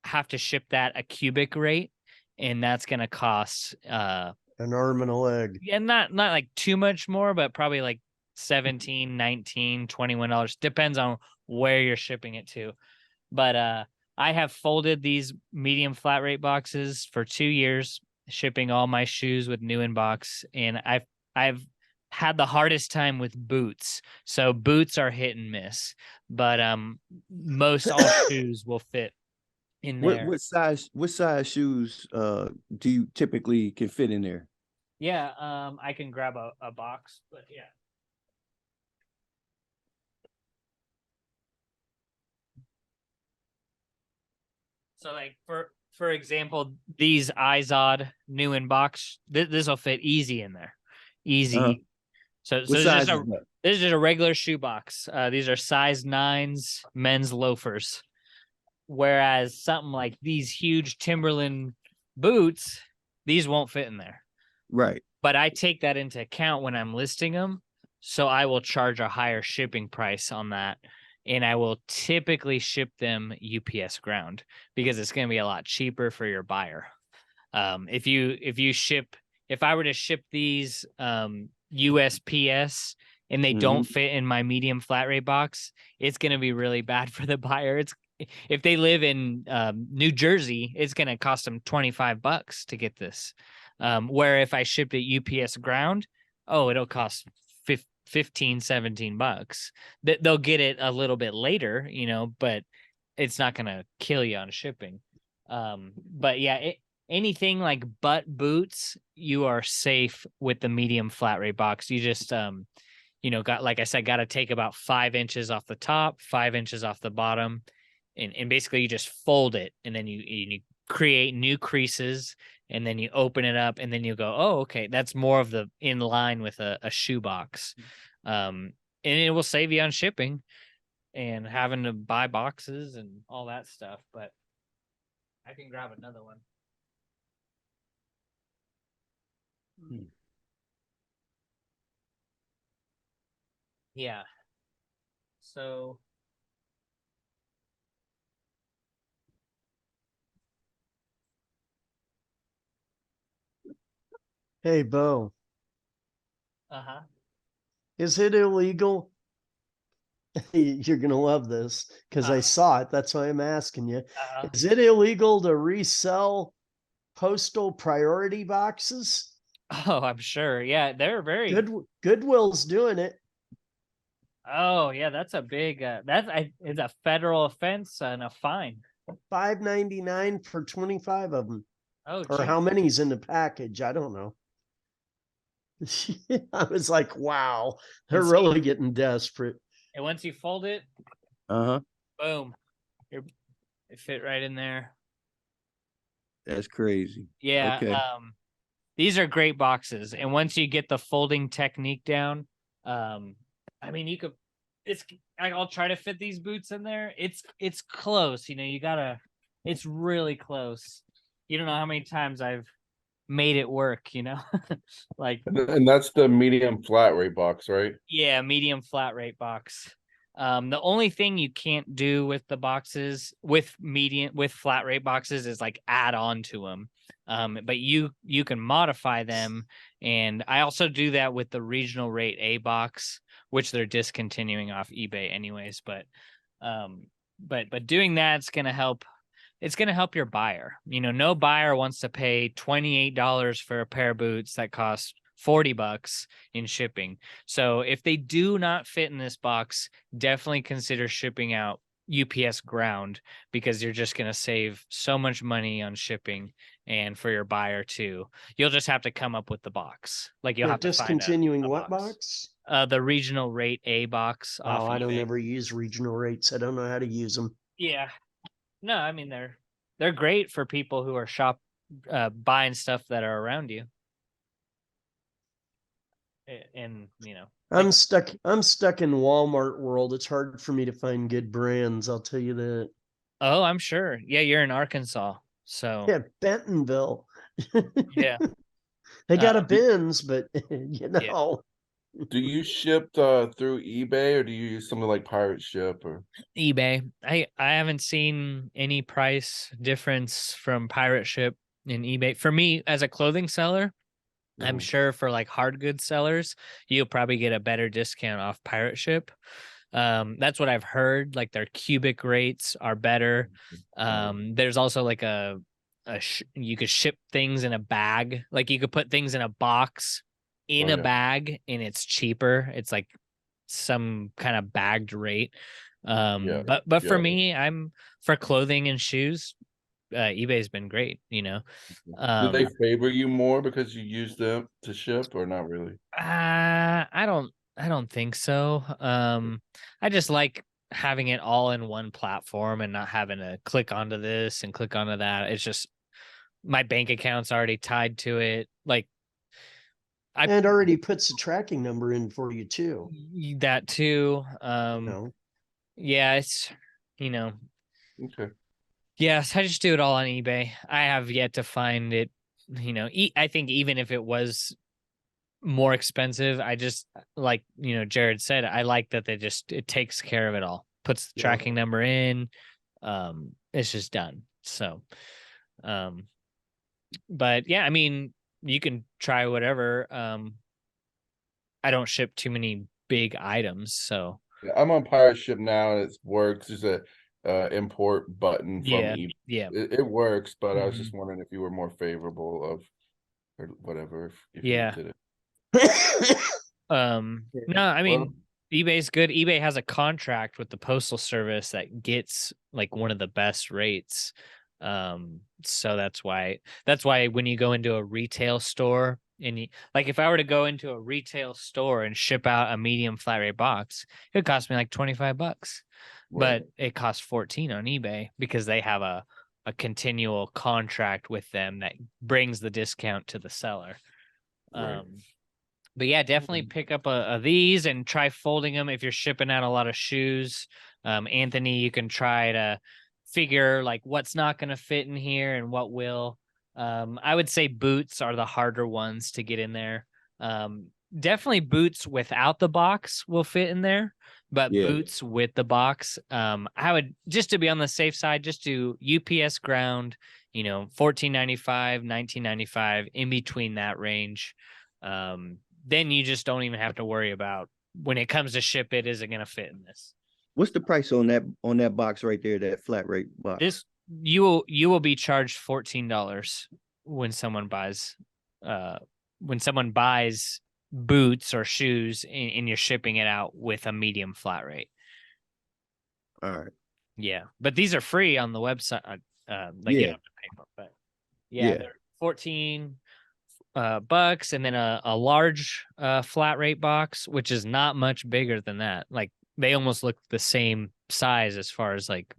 A: have to ship that a cubic rate, and that's gonna cost
B: An arm and a leg.
A: yeah, not like too much more, but probably like $17, $19, $21. Depends on where you're shipping it to. But I have folded these medium flat rate boxes for 2 years, shipping all my shoes with new inbox, and I've had the hardest time with boots. So boots are hit and miss, but most all shoes will fit in there.
D: What size shoes do you typically can fit in there?
A: Yeah, I can grab a box, but yeah. So like for example, these Izod new in box, this will fit easy in there. Easy.
D: Uh-huh.
A: So
D: What
A: this is
D: size
A: just
D: is that?
A: this is just a regular shoe box. These are size 9s men's loafers. Whereas something like these huge Timberland boots, these won't fit in there.
D: Right.
A: But I take that into account when I'm listing them. So I will charge a higher shipping price on that. And I will typically ship them UPS ground because it's going to be a lot cheaper for your buyer. If I were to ship these USPS and they don't fit in my medium flat rate box, it's going to be really bad for the buyer. If they live in New Jersey, it's going to cost them $25 to get this. Where if I shipped it UPS ground, it'll cost $15-17. They'll get it a little bit later, but it's not going to kill you on shipping. But yeah, anything like butt boots, you are safe with the medium flat rate box. You just, like I said, got to take about 5 inches off the top, 5 inches off the bottom. And basically you just fold it, and then you create new creases, and then you open it up, and then you go, oh, okay, that's more of the in line with a shoe box. And it will save you on shipping and having to buy boxes and all that stuff. But I can grab another one. Yeah. So
B: Hey, Bo, is it illegal? You're going to love this because I saw it. That's why I'm asking you. Is it illegal to resell postal priority boxes?
A: Oh, I'm sure. Yeah, they're very
B: Goodwill's doing it.
A: Oh, yeah, that's a big it's a federal offense and a fine.
B: $5.99 for 25 of them.
A: Oh,
B: or how many's in the package? I don't know. I was like, wow, they're really getting desperate.
A: And once you fold it, boom, it fit right in there.
D: That's crazy.
A: Yeah.
D: Okay.
A: These are great boxes, and once you get the folding technique down, you could. I'll try to fit these boots in there. It's close. It's really close. You don't know how many times I've made it work. Like.
C: And that's the medium flat rate box, right?
A: Yeah, medium flat rate box. The only thing you can't do with the boxes with flat rate boxes is like add on to them. But you can modify them, and I also do that with the regional rate A box, which they're discontinuing off eBay anyways. But But doing that's gonna help. It's gonna help your buyer. No buyer wants to pay $28 for a pair of boots that cost $40 in shipping. So if they do not fit in this box, definitely consider shipping out UPS ground, because you're just going to save so much money on shipping, and for your buyer too. You'll just have to come up with the box. Like you'll
B: They're
A: have to find
B: discontinuing
A: a
B: what
A: box.
B: box?
A: The regional rate A box off
B: Oh, I don't
A: eBay.
B: ever use regional rates. I don't know how to use them.
A: Yeah. No, I mean they're great for people who are buying stuff that are around you. And
B: I'm stuck in Walmart world. It's hard for me to find good brands, I'll tell you that.
A: Oh, I'm sure. Yeah, you're in Arkansas. So
B: Yeah, Bentonville.
A: yeah.
B: They got a Benz, but
A: Yeah.
C: Do you ship through eBay, or do you use something like Pirate Ship or
A: eBay. I haven't seen any price difference from Pirate Ship in eBay. For me, as a clothing seller, I'm sure for like hard goods sellers, you'll probably get a better discount off Pirate Ship. That's what I've heard. Like their cubic rates are better. There's also like you could ship things in a bag. Like you could put things in a box in a bag, and it's cheaper. It's like some kind of bagged rate. But for me, I'm for clothing and shoes. eBay's been great.
C: do they favor you more because you use them to ship, or not really?
A: I don't think so. I just like having it all in one platform and not having to click onto this and click onto that. It's just my bank account's already tied to it. Like
B: and already puts a tracking number in for you too.
A: That too. Yeah, it's
C: Okay.
A: Yes, I just do it all on eBay. I have yet to find it. I think even if it was more expensive, I just like Jared said, I like that it takes care of it all, puts the tracking number in. It's just done. So but yeah, I mean, you can try whatever. I don't ship too many big items, so
C: Yeah, I'm on Pirate Ship now, and it works. There's a import button from eBay.
A: Yeah.
C: It works, but I was just wondering if you were more favorable of or whatever if you did it.
A: No, I mean, eBay's good. eBay has a contract with the postal service that gets like one of the best rates. So that's why when you go into a retail store, and like if I were to go into a retail store and ship out a medium flat rate box, it would cost me like $25. But it costs 14 on eBay because they have a continual contract with them that brings the discount to the seller. But yeah, definitely pick up a these and try folding them if you're shipping out a lot of shoes. Anthony, you can try to figure like what's not going to fit in here and what will. I would say boots are the harder ones to get in there. Definitely boots without the box will fit in there, but boots with the box, I would, just to be on the safe side, just do UPS ground, $14.95, $19.95, in between that range. Then you just don't even have to worry about when it comes to ship it, is it going to fit in this?
D: What's the price on that box right there, that flat rate box?
A: You will be charged $14 when someone buys boots or shoes and you're shipping it out with a medium flat rate.
D: All right.
A: Yeah, but these are free on the website. You don't have to pay for, but they're 14 bucks, and then a large flat rate box, which is not much bigger than that. Like they almost look the same size as far as like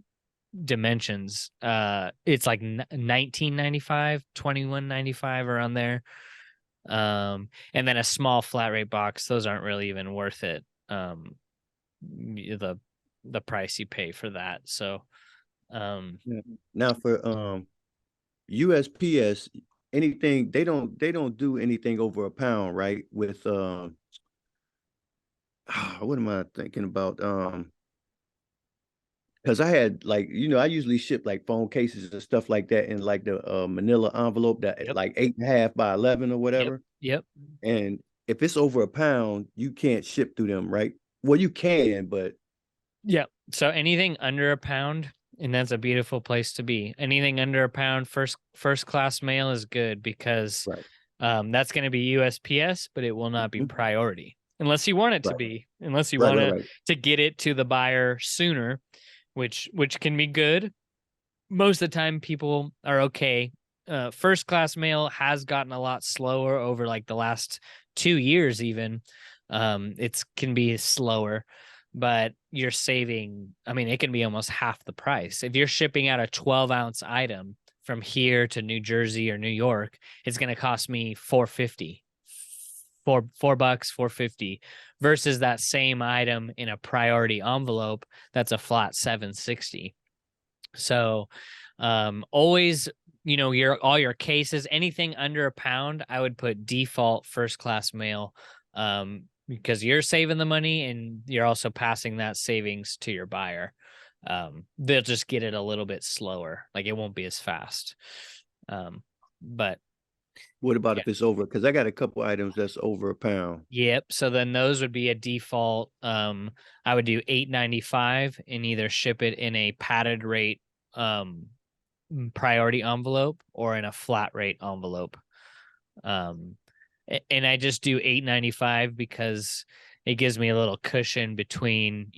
A: dimensions. It's like $19.95, $21.95 around there. And then a small flat rate box, those aren't really even worth it. The price you pay for that. So
D: now for USPS, anything they don't do anything over a pound, right? With what am I thinking about? Because I had like, I usually ship like phone cases and stuff like that in like the manila envelope that like 8.5 by 11 or whatever.
A: Yep.
D: And if it's over a pound, you can't ship through them, right? Well, you can, but
A: So anything under a pound, and that's a beautiful place to be. Anything under a pound, first class mail is good because
D: Right.
A: that's going to be USPS, but it will not be
D: Mhm.
A: priority unless you want it to
D: Right.
A: be, unless you
D: Right,
A: want
D: right, right.
A: to get it to the buyer sooner, which can be good. Most of the time people are okay. First class mail has gotten a lot slower over like the last 2 years even. It's can be slower, but you're saving, I mean, it can be almost half the price. If you're shipping out a 12-ounce item from here to New Jersey or New York, it's going to cost me $4.50. $4, $4.50 versus that same item in a priority envelope that's a flat $7.60. So always, all your cases, anything under a pound, I would put default first class mail, because you're saving the money and you're also passing that savings to your buyer. They'll just get it a little bit slower, like it won't be as fast. But
D: What about
A: yeah.
D: if it's over? Because I got a couple items that's over a pound.
A: Yep. So then those would be a default. I would do $8.95 and either ship it in a padded rate priority envelope or in a flat rate envelope. And I just do $8.95 because it gives me a little cushion between,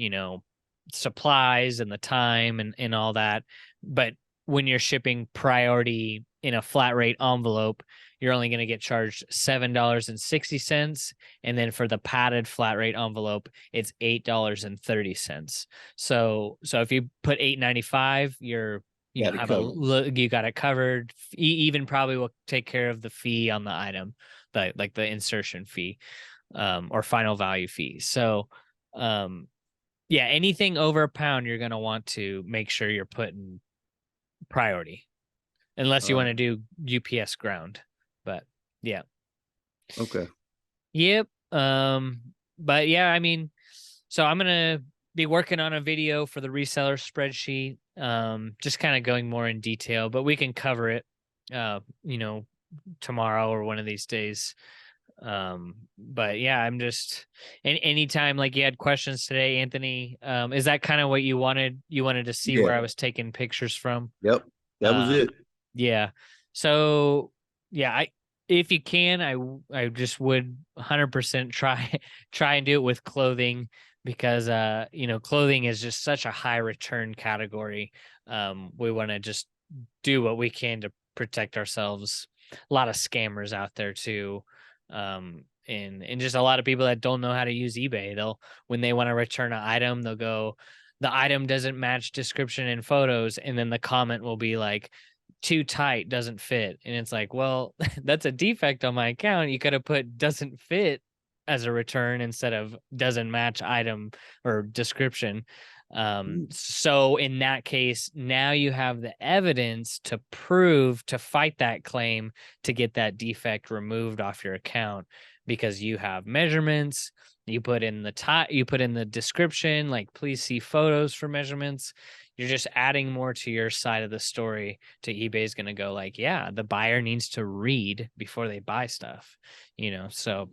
A: supplies and the time and all that. But when you're shipping priority in a flat rate envelope, you're only going to get charged $7.60. And then for the padded flat rate envelope, it's $8.30. So if you put $8.95, you're
D: Got it covered.
A: you got it covered. Even probably will take care of the fee on the item, like the insertion fee, or final value fee. So, yeah, anything over a pound, you're gonna want to make sure you're putting priority, unless you want to do UPS ground. But yeah,
D: Okay.
A: yep. But yeah, I mean, so I'm gonna be working on a video for the reseller spreadsheet. Just kind of going more in detail, but we can cover it, tomorrow or one of these days. But yeah, I'm just anytime like you had questions today, Anthony. Is that kind of what you wanted? You wanted to see
D: Yeah.
A: where I was taking pictures from?
D: Yep. That was it.
A: Yeah. So yeah, if you can, I just would 100% try and do it with clothing because clothing is just such a high return category. We want to just do what we can to protect ourselves. A lot of scammers out there too. And just a lot of people that don't know how to use eBay. When they want to return an item, they'll go, the item doesn't match description and photos, and then the comment will be like, too tight, doesn't fit. And it's like, well, that's a defect on my account. You could have put doesn't fit as a return instead of doesn't match item or description. So in that case, now you have the evidence to fight that claim to get that defect removed off your account because you have measurements. You put in the description, like, please see photos for measurements. You're just adding more to your side of the story. To eBay's going to go like, yeah, the buyer needs to read before they buy stuff, so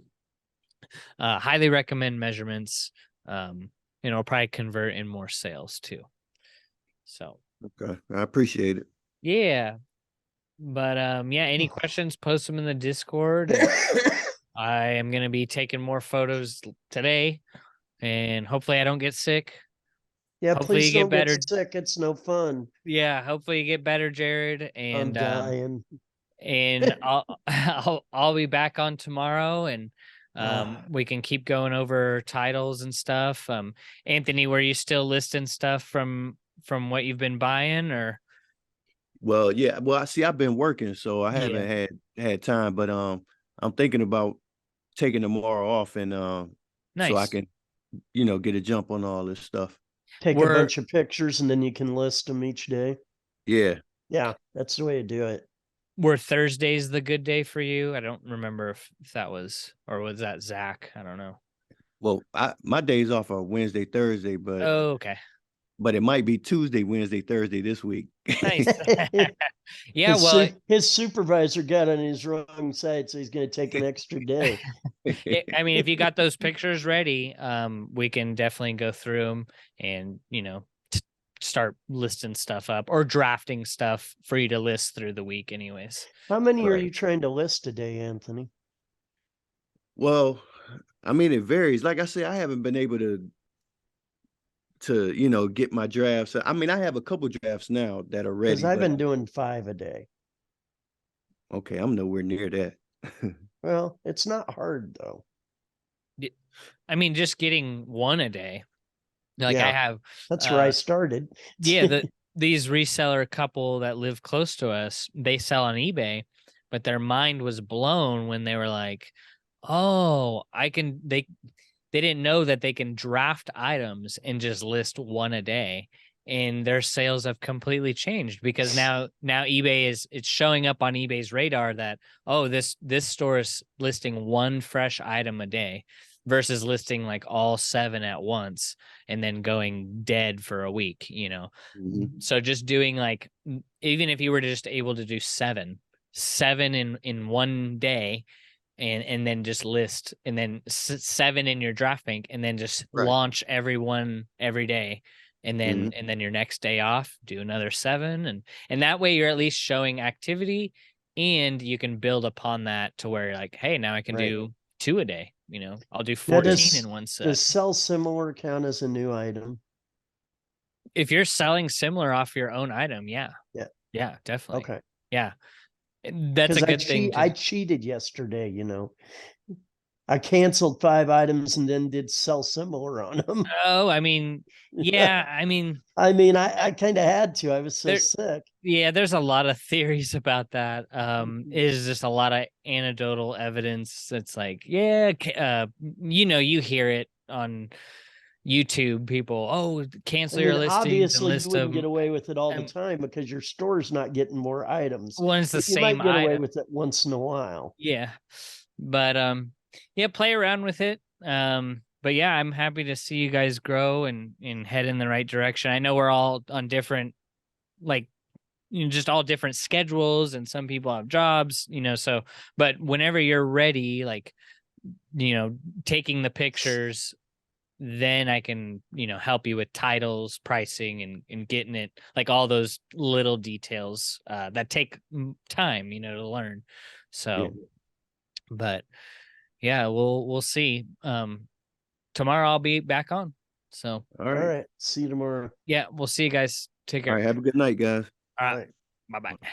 A: highly recommend measurements. It'll probably convert in more sales too. So
D: Okay. I appreciate it.
A: yeah. But yeah, any questions, post them in the Discord. And I am going to be taking more photos today, and hopefully I don't get sick.
B: Yeah,
A: Hopefully
B: please
A: you get
B: don't
A: better.
B: get sick. It's no fun.
A: Yeah, hopefully you get better, Jared.
B: I'm
A: And
B: dying.
A: and I'll be back on tomorrow, and we can keep going over titles and stuff. Anthony, were you still listing stuff from what you've been buying, or?
D: Well, yeah. Well, I see. I've been working, so I
A: Yeah.
D: haven't had time. But I'm thinking about taking tomorrow off, and so I
A: Nice.
D: can, get a jump on all this stuff.
B: Take a
A: We're-
B: bunch of pictures and then you can list them each day.
D: Yeah.
B: Yeah, that's the way to do it.
A: Were Thursdays the good day for you? I don't remember if that was, or was that Zach? I don't know.
D: Well, my days off are Wednesday, Thursday, but
A: Oh, okay.
D: it might be Tuesday, Wednesday, Thursday this week.
A: Nice. Yeah, well,
B: His supervisor got on his wrong side, so he's going to take an extra day.
A: I mean, if you got those pictures ready, we can definitely go through them and, start listing stuff up or drafting stuff for you to list through the week anyways.
B: How many are
D: Right.
B: you trying to list today, Anthony?
D: Well, I mean, it varies. Like I said, I haven't been able to get my drafts. I mean, I have a couple drafts now that are ready.
B: Because I've
D: but
B: been doing 5 a day.
D: okay, I'm nowhere near that.
B: Well, it's not hard though.
A: I mean, just getting one a day. Like
B: Yeah.
A: I have,
B: That's where I started.
A: yeah, these reseller couple that live close to us, they sell on eBay, but their mind was blown when they were like, "Oh, they didn't know that they can draft items and just list one a day." And their sales have completely changed because now it's showing up on eBay's radar that, oh, this store is listing one fresh item a day versus listing like all 7 at once and then going dead for a week,
D: Mhm.
A: So just doing like, even if you were just able to do seven in one day, and then just list, and then 7 in your draft bank, and then just
D: Right.
A: launch every one every day, and then
D: Mhm.
A: and then your next day off, do another 7, and that way you're at least showing activity, and you can build upon that to where you're like, hey, now I can
B: Right.
A: do 2 a day. I'll do
B: Now,
A: 14 in one set.
B: does sell similar count as a new item?
A: If you're selling similar off your own item, yeah, definitely,
B: Okay.
A: yeah, that's a
B: Because
A: good thing
B: I
A: to.
B: cheated yesterday, I canceled 5 items and then did sell similar on them.
A: Oh, I mean, yeah, I mean,
B: I kind of had to. I was so
A: there,
B: sick.
A: yeah, there's a lot of theories about that. It is just a lot of anecdotal evidence. It's like, yeah, you hear it on YouTube. People, oh,
B: I
A: cancel
B: mean,
A: your listings and
B: obviously, you
A: list
B: wouldn't get
A: them.
B: away with it all the time because your store's not getting more items.
A: When it's the
B: But you might
A: same
B: get away
A: item,
B: with it once in a while.
A: yeah. But yeah, play around with it. But yeah, I'm happy to see you guys grow and head in the right direction. I know we're all on different, like, just all different schedules, and some people have jobs, so, but whenever you're ready, like, taking the pictures, then I can, help you with titles, pricing, and getting it, like all those little details that take time, to learn. So,
D: Yeah.
A: but yeah, we'll see. Tomorrow I'll be back on. So,
D: All
B: All
D: right.
B: right. See you tomorrow.
A: yeah, we'll see you guys. Take
D: All
A: care.
D: right. Have a good night, guys.
A: All
B: All
A: right.
B: right.
A: Bye-bye.